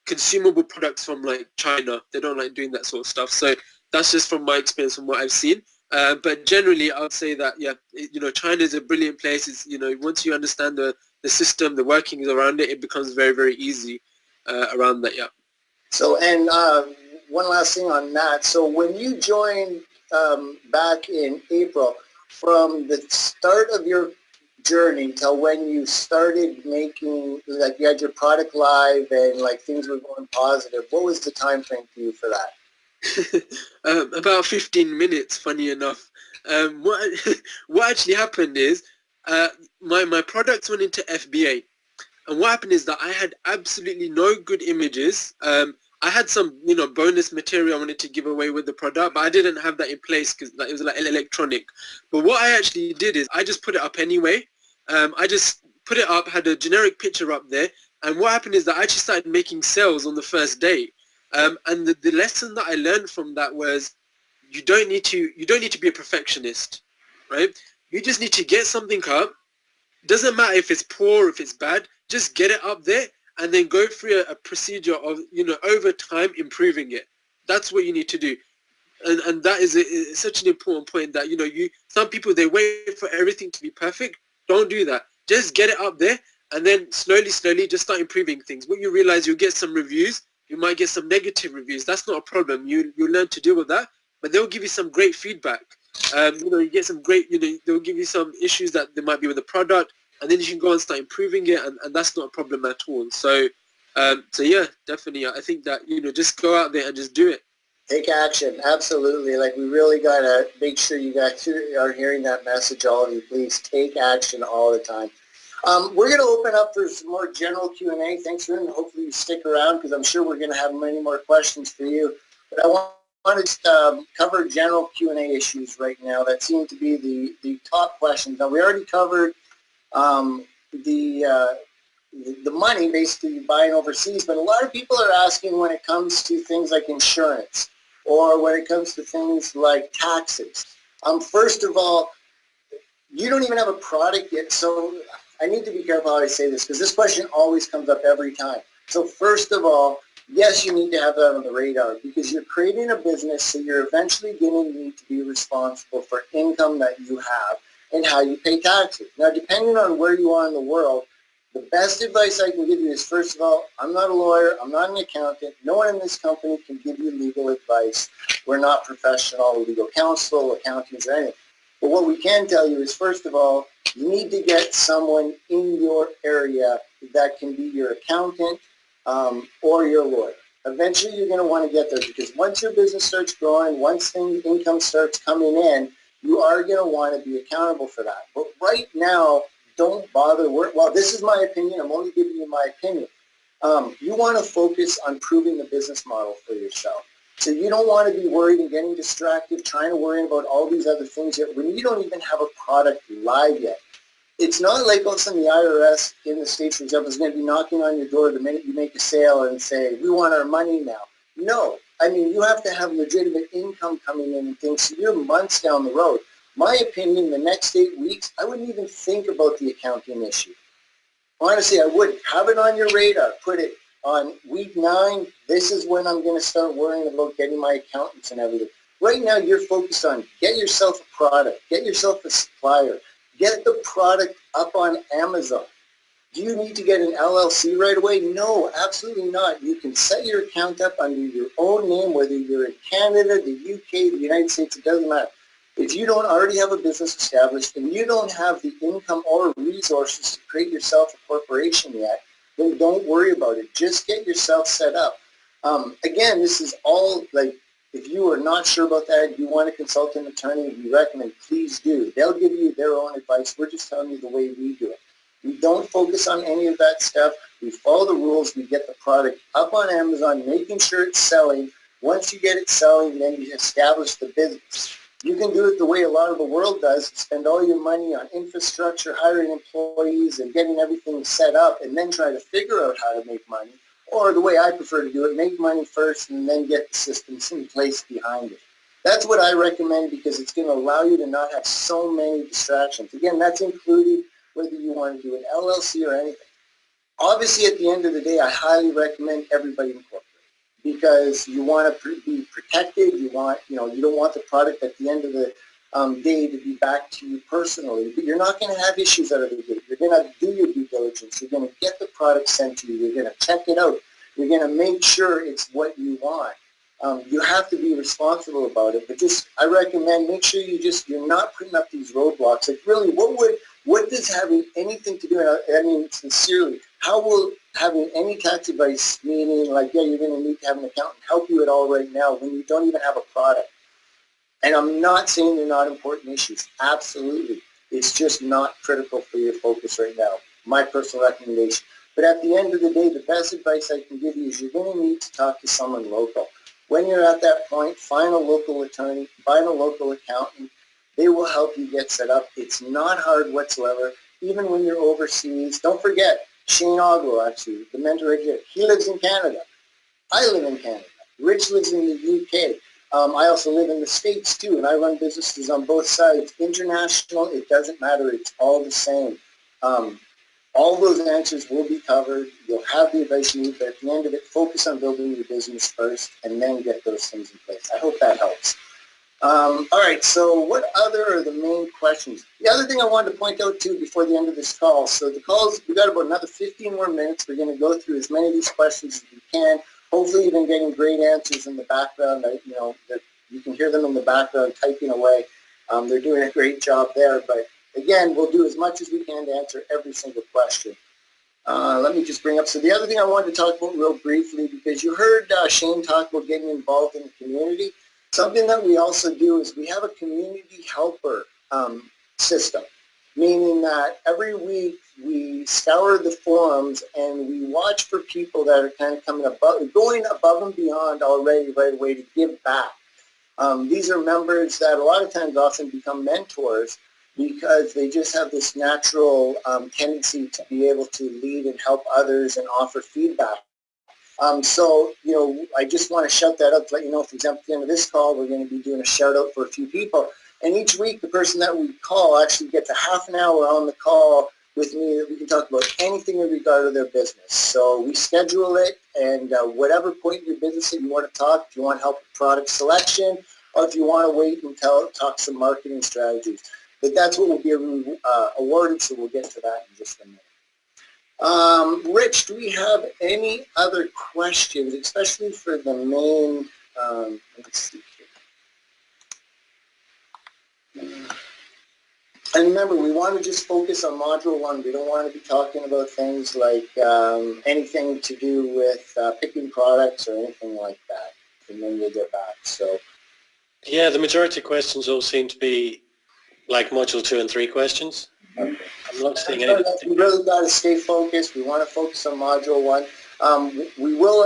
consumable products from like China. They don't like doing that sort of stuff. So that's just from my experience, from what I've seen. But generally, I would say that, yeah, China is a brilliant place. It's, once you understand the system, the workings around it, it becomes very, very easy around that, yeah. So, and one last thing on that. So when you joined back in April, from the start of your journey till when you started making, like you had your product live and like things were going positive, what was the time frame for you for that? About 15 minutes, funny enough. What actually happened is my products went into FBA. And what happened is that I had absolutely no good images. I had some, bonus material I wanted to give away with the product, but I didn't have that in place because it was like electronic. But what I actually did is I just put it up anyway. I just put it up, had a generic picture up there. And what happened is that I actually started making sales on the first day. And the lesson that I learned from that was you don't need to be a perfectionist, right? You just need to get something up. Doesn't matter if it's poor or if it's bad, just get it up there and then go through a procedure of, over time improving it. That's what you need to do. And that is such an important point that, some people, they wait for everything to be perfect. Don't do that. Just get it up there and then slowly just start improving things. What you realize, you'll get some reviews. You might get some negative reviews. That's not a problem. You'll learn to deal with that, but they'll give you some great feedback. You get some great, they'll give you some issues that there might be with the product, and then you can go and start improving it, and that's not a problem at all. So yeah, definitely. I think that, just go out there and just do it. Take action, absolutely. Like, we really got to make sure you guys are hearing that message, all of you. Please take action all the time. We're going to open up for some more general Q&A. Thanks, Ruben. Hopefully you stick around because I'm sure we're going to have many more questions for you. But I want to cover general Q&A issues right now that seem to be the top questions. Now, we already covered the money, basically buying overseas, but a lot of people are asking when it comes to things like insurance or when it comes to things like taxes. First of all, you don't even have a product yet, so I need to be careful how I say this because this question always comes up every time. So first of all, yes, you need to have that on the radar because you're creating a business, so you're eventually going to need to be responsible for income that you have. and how you pay taxes. Now, depending on where you are in the world, the best advice I can give you is, first of all, I'm not a lawyer, I'm not an accountant, no one in this company can give you legal advice. We're not professional legal counsel, accountants, or anything. But what we can tell you is, first of all, you need to get someone in your area that can be your accountant or your lawyer. Eventually, you're going to want to get there, because once your business starts growing, once income starts coming in, you are going to want to be accountable for that. But right now, don't bother. Well, this is my opinion. I'm only giving you my opinion. You want to focus on proving the business model for yourself. So you don't want to be worried and getting distracted, trying to worry about all these other things yet when you don't even have a product live yet. It's not like all of a sudden the IRS in the States, for example, is going to be knocking on your door the minute you make a sale and say, we want our money now. No. I mean, you have to have legitimate income coming in and things, so you're months down the road. My opinion, the next 8 weeks, I wouldn't even think about the accounting issue. Honestly, I wouldn't. Have it on your radar. Put it on week 9. This is when I'm going to start worrying about getting my accountants and everything. Right now, you're focused on get yourself a product, get yourself a supplier, get the product up on Amazon. Do you need to get an LLC right away? No, absolutely not. You can set your account up under your own name, whether you're in Canada, the UK, the United States, it doesn't matter. If you don't already have a business established and you don't have the income or resources to create yourself a corporation yet, then don't worry about it. Just get yourself set up. Again, this is all like, if you are not sure about that, you want to consult an attorney, we recommend, please do. They'll give you their own advice. We're just telling you the way we do it. We don't focus on any of that stuff. We follow the rules. We get the product up on Amazon, making sure it's selling. Once you get it selling, then you establish the business. You can do it the way a lot of the world does, spend all your money on infrastructure, hiring employees, and getting everything set up, and then try to figure out how to make money. Or the way I prefer to do it, make money first and then get the systems in place behind it. That's what I recommend, because it's going to allow you to not have so many distractions. Again, that's including whether you want to do an LLC or anything. Obviously, at the end of the day, I highly recommend everybody incorporate, because you want to be protected. You want, you don't want the product at the end of the day to be back to you personally. But you're not going to have issues out of the gate. You're going to do your due diligence. You're going to get the product sent to you. You're going to check it out. You're going to make sure it's what you want. You have to be responsible about it. But just, I recommend, make sure you're not putting up these roadblocks. Like, really, what does having anything to do? I mean, sincerely, how will having any tax advice, meaning like, yeah, you're going to need to have an accountant, help you at all right now when you don't even have a product? And I'm not saying they're not important issues. Absolutely. It's just not critical for your focus right now. My personal recommendation. But at the end of the day, the best advice I can give you is you're going to need to talk to someone local. When you're at that point, find a local attorney, find a local accountant. They will help you get set up. It's not hard whatsoever. Even when you're overseas, don't forget, Shane Oglow, actually, the mentor right here, he lives in Canada. I live in Canada. Rich lives in the UK. I also live in the States, too, and I run businesses on both sides. International, it doesn't matter. It's all the same. All those answers will be covered. You'll have the advice you need, but at the end of it, focus on building your business first and then get those things in place. I hope that helps. All right, so what other are the main questions? The other thing I wanted to point out, too, before the end of this call, so the calls, we've got about another 15 more minutes. We're going to go through as many of these questions as we can. Hopefully, you've been getting great answers in the background. That you can hear them in the background typing away. They're doing a great job there, but again, we'll do as much as we can to answer every single question. Let me just bring up, so the other thing I wanted to talk about real briefly, because you heard Shane talk about getting involved in the community. Something that we also do is we have a community helper system, meaning that every week we scour the forums and we watch for people that are kind of going above and beyond already right away to give back. These are members that a lot of times often become mentors because they just have this natural tendency to be able to lead and help others and offer feedback. So, I just want to shout that out to let you know, for example, at the end of this call, we're going to be doing a shout out for a few people. And each week, the person that we call actually gets a half an hour on the call with me that we can talk about anything in regard to their business. So we schedule it, and whatever point in your business that you want to talk, if you want help with product selection, or if you want to wait and talk some marketing strategies. but that's what will be awarded, so we'll get to that in just a minute. Rich, do we have any other questions, especially for the main, let's see here. And remember, we want to just focus on Module 1. We don't want to be talking about things like anything to do with picking products or anything like that. And then we'll get back. So, yeah, the majority of questions all seem to be like Module 2 and 3 questions. okay. I'm not seeing anything. We really got to stay focused. We want to focus on Module 1. We will,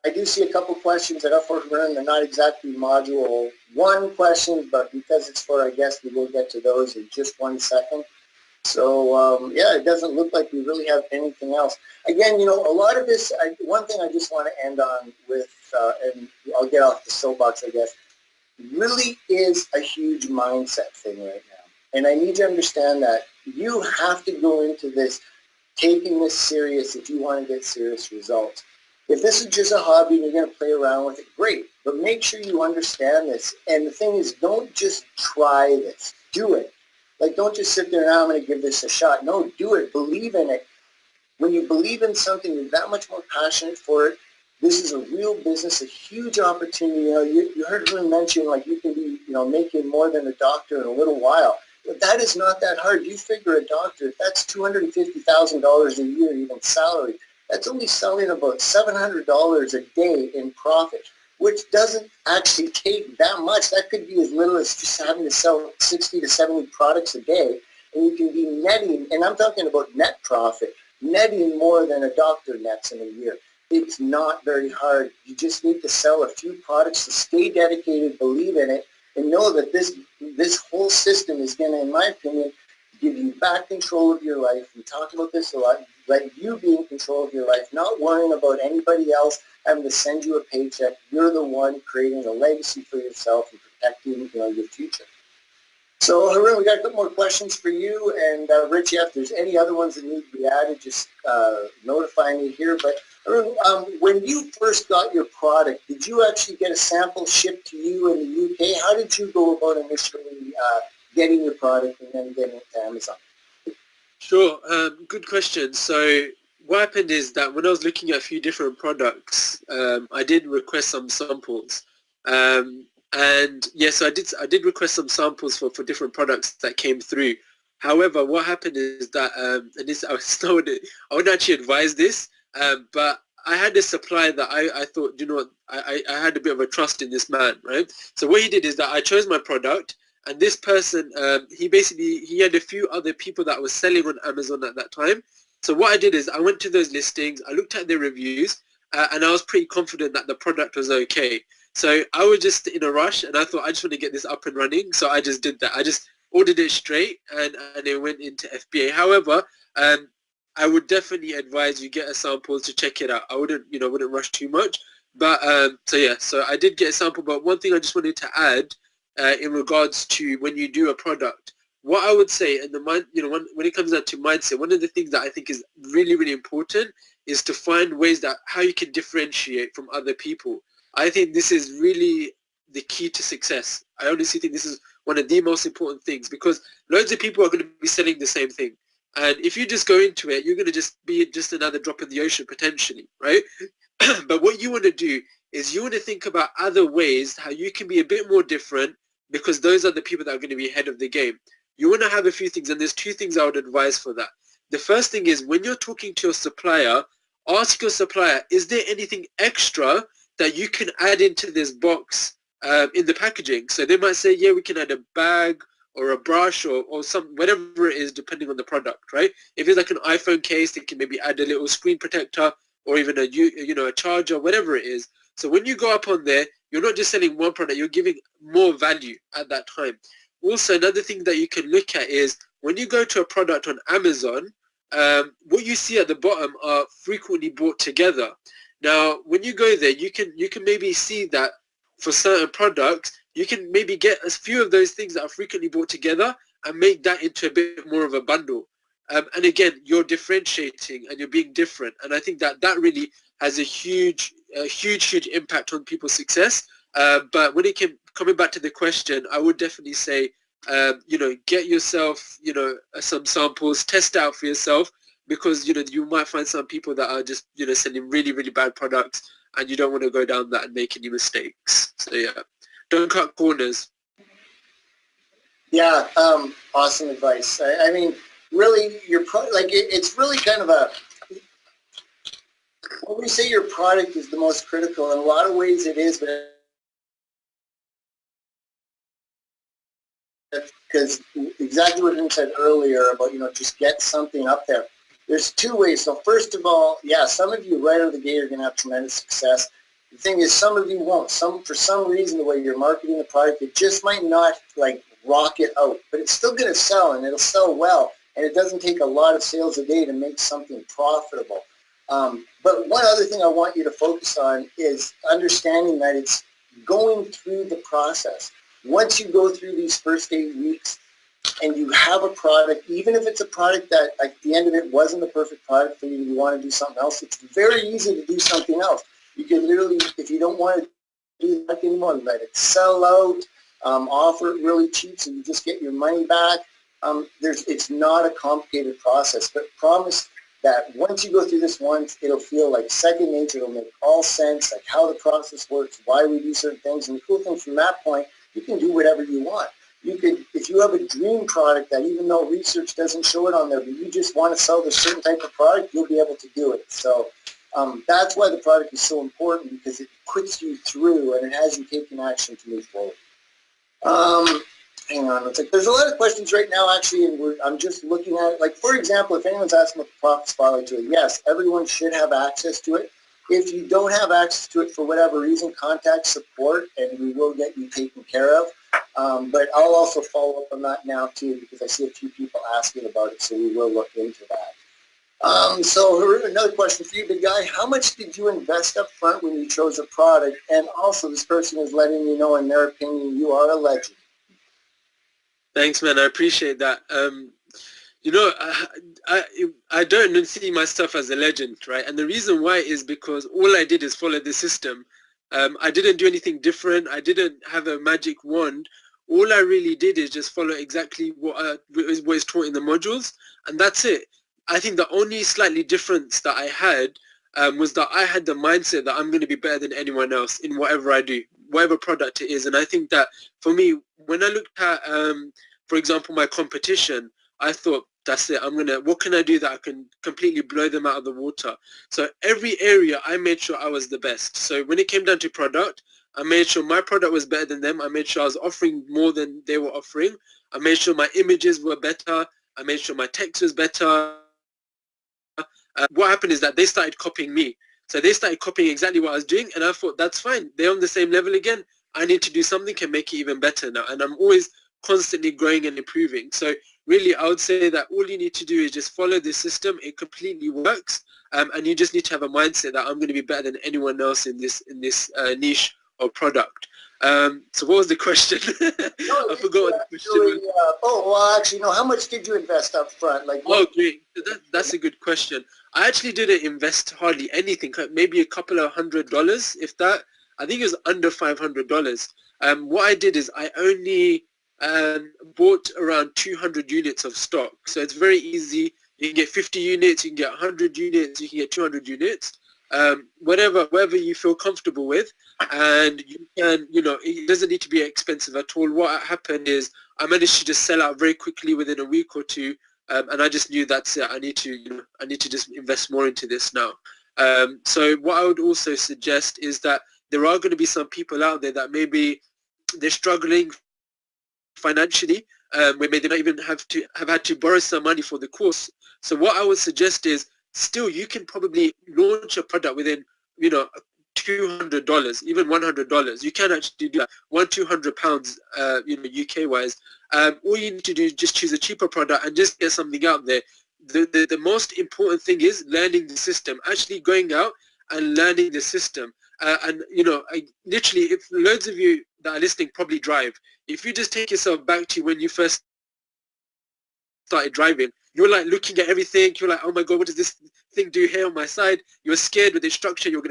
I do see a couple questions that are for Vern. They're not exactly Module 1 questions, but because it's for our guest, we will get to those in just 1 second. So, yeah, it doesn't look like we really have anything else. Again, you know, a lot of this, one thing I just want to end on with, and I'll get off the soapbox, I guess, really is a huge mindset thing right now. And I need you to understand that you have to go into this taking this serious if you want to get serious results. If this is just a hobby and you're going to play around with it, great. But make sure you understand this. And the thing is, don't just try this. Do it. Like, don't just sit there and, I'm going to give this a shot. No, do it. Believe in it. When you believe in something, you're that much more passionate for it. This is a real business, a huge opportunity. You know, you heard her mention, like, you can be, you know, making more than a doctor in a little while. But that is not that hard. You figure a doctor, that's $250,000 a year, even salary. That's only selling about $700 a day in profit, which doesn't actually take that much. That could be as little as just having to sell 60 to 70 products a day, and you can be netting, and I'm talking about net profit, netting more than a doctor nets in a year. It's not very hard. You just need to sell a few products, to stay dedicated, believe in it, and know that this whole system is going to, in my opinion, give you back control of your life. We talk about this a lot. Let you be in control of your life, not worrying about anybody else having to send you a paycheck. You're the one creating a legacy for yourself and protecting, you know, your future. So, Harun, we got a couple more questions for you. And Richie, if there's any other ones that need to be added, just notify me here. But Harun, when you first got your product, did you actually get a sample shipped to you in the UK? How did you go about initially getting your product and then getting it to Amazon? Sure, good question. So what happened is that when I was looking at a few different products, I did request some samples. And yes, I did request some samples for different products that came through. However, what happened is that, and this I wouldn't actually advise this, but I had a supplier that I thought, you know what, I had a bit of a trust in this man, right? So what he did is that I chose my product, and this person, he had a few other people that were selling on Amazon at that time. So what I did is I went to those listings, I looked at their reviews, and I was pretty confident that the product was okay. So I was just in a rush, and I thought I just want to get this up and running. So I just did that. I just ordered it straight, and it went into FBA. However, I would definitely advise you get a sample to check it out. I wouldn't rush too much. But so I did get a sample. But one thing I just wanted to add in regards to when you do a product, what I would say, and when it comes down to mindset, one of the things that I think is really, really important is to find ways that how you can differentiate from other people. I think this is really the key to success. I honestly think this is one of the most important things, because loads of people are going to be selling the same thing. And if you just go into it, you're going to just be just another drop in the ocean potentially, right? But what you want to do is you want to think about other ways how you can be a bit more different, because those are the people that are going to be ahead of the game. You want to have a few things, and there's two things I would advise for that. The first thing is, when you're talking to your supplier, ask your supplier, is there anything extra that you can add into this box in the packaging? So they might say, yeah, we can add a bag or a brush or some, whatever it is, depending on the product, right? If it's like an iPhone case, they can maybe add a little screen protector or even a charger, whatever it is. So when you go up on there, you're not just selling one product, you're giving more value at that time. Also, another thing that you can look at is when you go to a product on Amazon, what you see at the bottom are frequently bought together. Now, when you go there, you can maybe see that for certain products, you can maybe get a few of those things that are frequently bought together and make that into a bit more of a bundle. And again, you're differentiating and you're being different. And I think that really has a huge impact on people's success. But when it came coming back to the question, I would definitely say you know, get yourself, you know, some samples, test out for yourself, because, you know, you might find some people that are just, you know, sending really, really bad products, and you don't want to go down that and make any mistakes. So yeah, don't cut corners. Yeah, awesome advice. I mean, really, it's really kind of a, when we say your product is the most critical, in a lot of ways it is, but because exactly what Vin said earlier about, you know, just get something up there. There's two ways. So first of all, yeah, some of you right out of the gate are going to have tremendous success. The thing is, some of you won't. For some reason, the way you're marketing the product, it just might not like rocket out, but it's still going to sell, and it'll sell well. And it doesn't take a lot of sales a day to make something profitable. But one other thing I want you to focus on is understanding that it's going through the process. Once you go through these first 8 weeks and you have a product, even if it's a product that at the end of it wasn't the perfect product for you and you want to do something else, it's very easy to do something else. You can literally, if you don't want to do that anymore, let it sell out, offer it really cheap so you just get your money back. It's not a complicated process, but promise that once you go through this once, it'll feel like second nature. It'll make all sense, like how the process works, why we do certain things. And the cool thing from that point, you can do whatever you want. You could, if you have a dream product that even though research doesn't show it on there, but you just want to sell this certain type of product, you'll be able to do it. So that's why the product is so important, because it puts you through and it has you taking action to move forward. Hang on, there's a lot of questions right now, actually, and I'm just looking at it. Like, for example, if anyone's asking about the Profit Spotlight tool, yes, everyone should have access to it. If you don't have access to it for whatever reason, contact support, and we will get you taken care of. But I'll also follow up on that now, too, because I see a few people asking about it, so we will look into that. So another question for you, big guy. How much did you invest up front when you chose a product? And also, this person is letting you know, in their opinion, you are a legend. Thanks, man. I appreciate that. You know, I don't see myself as a legend, right? And the reason why is because all I did is follow the system. I didn't do anything different. I didn't have a magic wand. All I really did is just follow exactly what is taught in the modules, and that's it. I think the only slightly difference that I had was that I had the mindset that I'm going to be better than anyone else in whatever I do, whatever product it is. And I think that for me, when I looked at, for example, my competition, I thought, that's it. What can I do that I can completely blow them out of the water? So every area, I made sure I was the best. So when it came down to product, I made sure my product was better than them. I made sure I was offering more than they were offering. I made sure my images were better. I made sure my text was better. What happened is that they started copying me. So they started copying exactly what I was doing, and I thought, that's fine. They're on the same level again. I need to do something and make it even better now. And I'm always constantly growing and improving. So really, I would say that all you need to do is just follow the system. It completely works. And you just need to have a mindset that I'm going to be better than anyone else in this niche or product. So what was the question? I forgot what the question was. Actually, no. How much did you invest up front? Oh, great. That's a good question. I actually didn't invest hardly anything, maybe a couple of $100, if that. I think it was under $500. What I did is I only bought around 200 units of stock. So it's very easy. You can get 50 units, you can get 100 units, you can get 200 units. Whatever you feel comfortable with, and you can, it doesn't need to be expensive at all. What happened is I managed to just sell out very quickly within a week or two, and I just knew that's it. I need to just invest more into this now. So what I would also suggest is that there are going to be some people out there that maybe they're struggling financially, where maybe they don't even have had to borrow some money for the course. So what I would suggest is, still, you can probably launch a product within, $200, even $100. You can actually do that. £200, UK wise. All you need to do is just choose a cheaper product and just get something out there. The most important thing is learning the system, actually going out and learning the system. Literally, if loads of you that are listening probably drive, if you just take yourself back to when you first started driving, you're like looking at everything. You're like, oh my God, what does this thing do here on my side? You're scared with the instructor. You're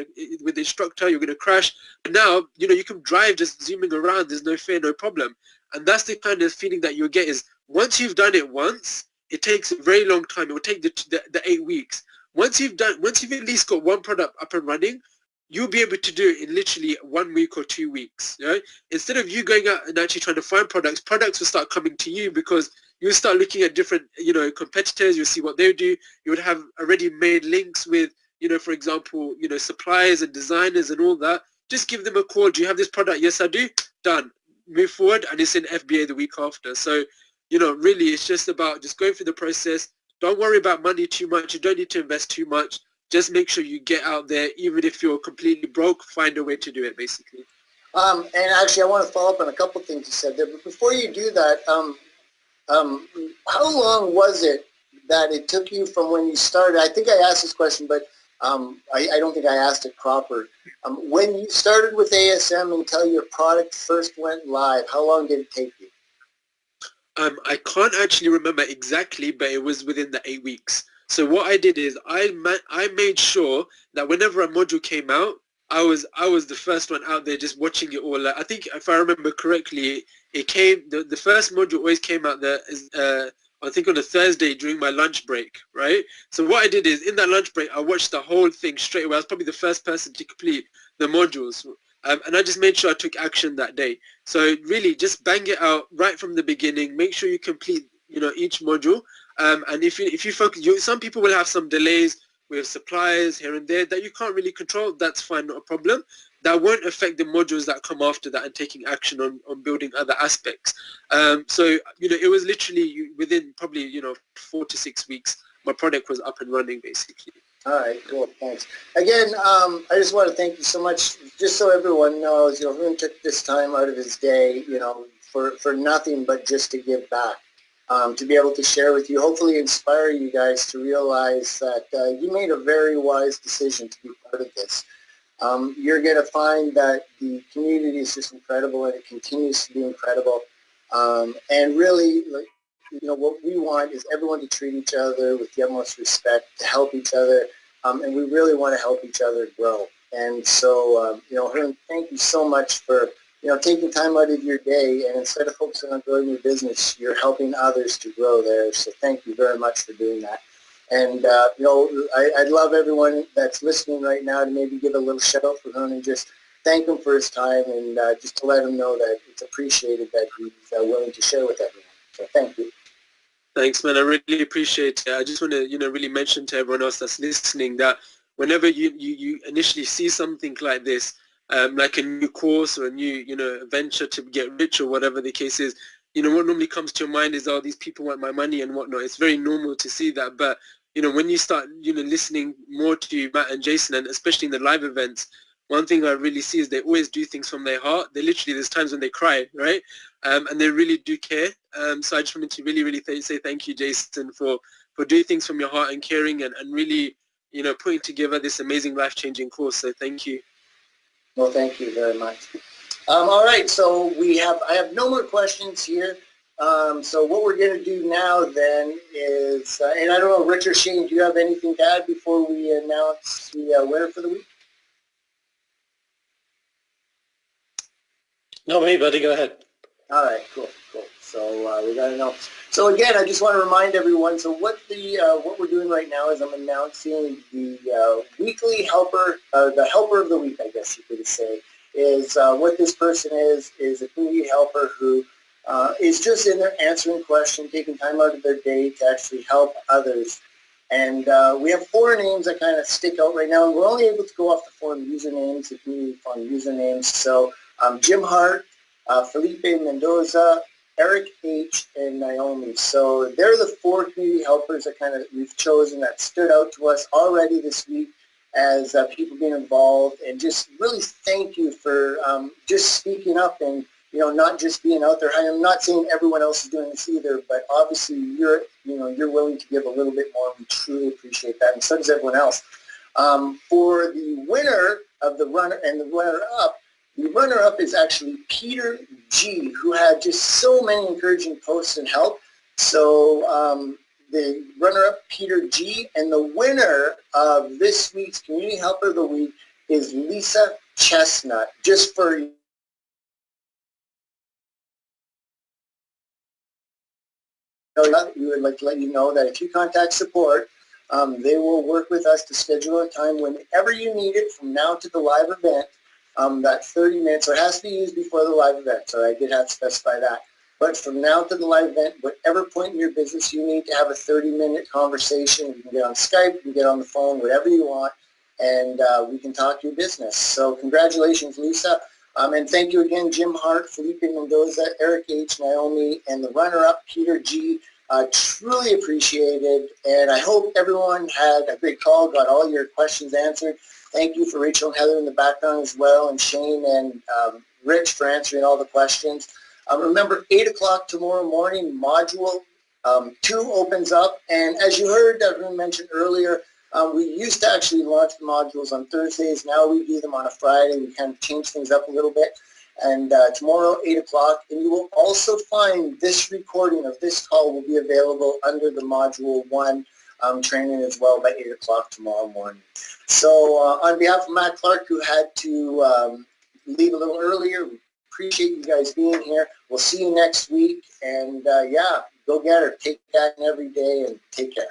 gonna crash. But now, you can drive just zooming around. There's no fear, no problem. And that's the kind of feeling that you'll get is once you've done it once, it takes a very long time. It will take the 8 weeks. Once you've at least got one product up and running, you'll be able to do it in literally 1 week or 2 weeks. Right? Instead of you going out and actually trying to find products will start coming to you because you'll start looking at different, competitors. You'll see what they do. You would have already made links with, for example, suppliers and designers and all that. Just give them a call. Do you have this product? Yes, I do. Done. Move forward, and it's in FBA the week after. So, really, it's just about just going through the process. Don't worry about money too much. You don't need to invest too much. Just make sure you get out there, even if you're completely broke, find a way to do it, basically. And actually, I want to follow up on a couple of things you said there. But before you do that, how long was it that it took you from when you started? I think I asked this question, but I don't think I asked it proper. When you started with ASM until your product first went live, how long did it take you? I can't actually remember exactly, but it was within the 8 weeks. So what I did is I made sure that whenever a module came out, I was the first one out there just watching it all. I think if I remember correctly, it came the first module always came out there I think on a Thursday during my lunch break, right? So what I did is in that lunch break, I watched the whole thing straight away. I was probably the first person to complete the modules. And I just made sure I took action that day. So really just bang it out right from the beginning. Make sure you complete, each module. And if you focus, some people will have some delays with suppliers here and there that you can't really control. That's fine, not a problem. That won't affect the modules that come after that and taking action on building other aspects. So, it was literally within probably, 4 to 6 weeks, my product was up and running basically. All right, cool, thanks. Again, I just want to thank you so much. Just so everyone knows, Haroon took this time out of his day, for nothing but just to give back, to be able to share with you, hopefully inspire you guys to realize that you made a very wise decision to be part of this. You're going to find that the community is just incredible, and it continues to be incredible. And really, what we want is everyone to treat each other with the utmost respect, to help each other, and we really want to help each other grow. And so, Haroon, thank you so much for, taking time out of your day, and instead of focusing on growing your business, you're helping others to grow there. So thank you very much for doing that. And, I'd love everyone that's listening right now to maybe give a little shout out for Haroon and just thank him for his time, and just to let him know that it's appreciated that he's willing to share with everyone. So thank you. Thanks, man. I really appreciate it. I just want to, really mention to everyone else that's listening that whenever you initially see something like this, like a new course or a new, venture to get rich or whatever the case is, what normally comes to your mind is, oh, these people want my money and whatnot. It's very normal to see that. But, when you start, listening more to Matt and Jason, and especially in the live events, one thing I really see is they always do things from their heart. There's times when they cry, right? And they really do care. So I just wanted to really, really say thank you, Jason, for doing things from your heart and caring and really, putting together this amazing life-changing course. So thank you. Well, thank you very much. All right, so I have no more questions here. So what we're going to do now then is, and I don't know, Rich or Shane, do you have anything to add before we announce the winner for the week? No, me, buddy, go ahead. All right, cool. So we got to know. So again, I just want to remind everyone. So what we're doing right now is I'm announcing the weekly helper, the helper of the week, I guess you could say, is what this person is a community helper who is just in there answering questions, taking time out of their day to actually help others. And we have 4 names that kind of stick out right now, and we're only able to go off the forum usernames, the community forum usernames. So Jim Hart, Felipe Mendoza, Eric H., and Naomi. So they're the 4 community helpers that we've chosen that stood out to us already this week as people being involved. And just really thank you for just speaking up and, not just being out there. I am not saying everyone else is doing this either, but obviously you're willing to give a little bit more. We truly appreciate that, and so does everyone else. For the winner of the runner and the runner-up, the runner-up is actually Peter G., who had just so many encouraging posts and help. So the runner-up, Peter G., and the winner of this week's Community Helper of the Week is Lisa Chestnut. Just for we would like to let you know that if you contact support, they will work with us to schedule a time whenever you need it from now to the live event. That 30 minutes, so it has to be used before the live event, so I did have to specify that. But from now to the live event, whatever point in your business you need to have a 30-minute conversation, you can get on Skype, you can get on the phone, whatever you want, and we can talk your business. So congratulations, Lisa. And thank you again, Jim Hart, Felipe Mendoza, Eric H., Naomi, and the runner-up, Peter G. Truly appreciated, and I hope everyone had a great call, got all your questions answered. Thank you for Rachel and Heather in the background as well, and Shane and Rich for answering all the questions. Remember, 8 o'clock tomorrow morning, Module 2 opens up, and as you heard everyone mentioned earlier, we used to actually launch the modules on Thursdays. Now we do them on a Friday. We kind of change things up a little bit. And tomorrow, 8 o'clock, and you will also find this recording of this call will be available under the Module 1 training as well by 8 o'clock tomorrow morning. So on behalf of Matt Clark, who had to leave a little earlier, we appreciate you guys being here. We'll see you next week. And yeah, go get her. Take that every day and take care.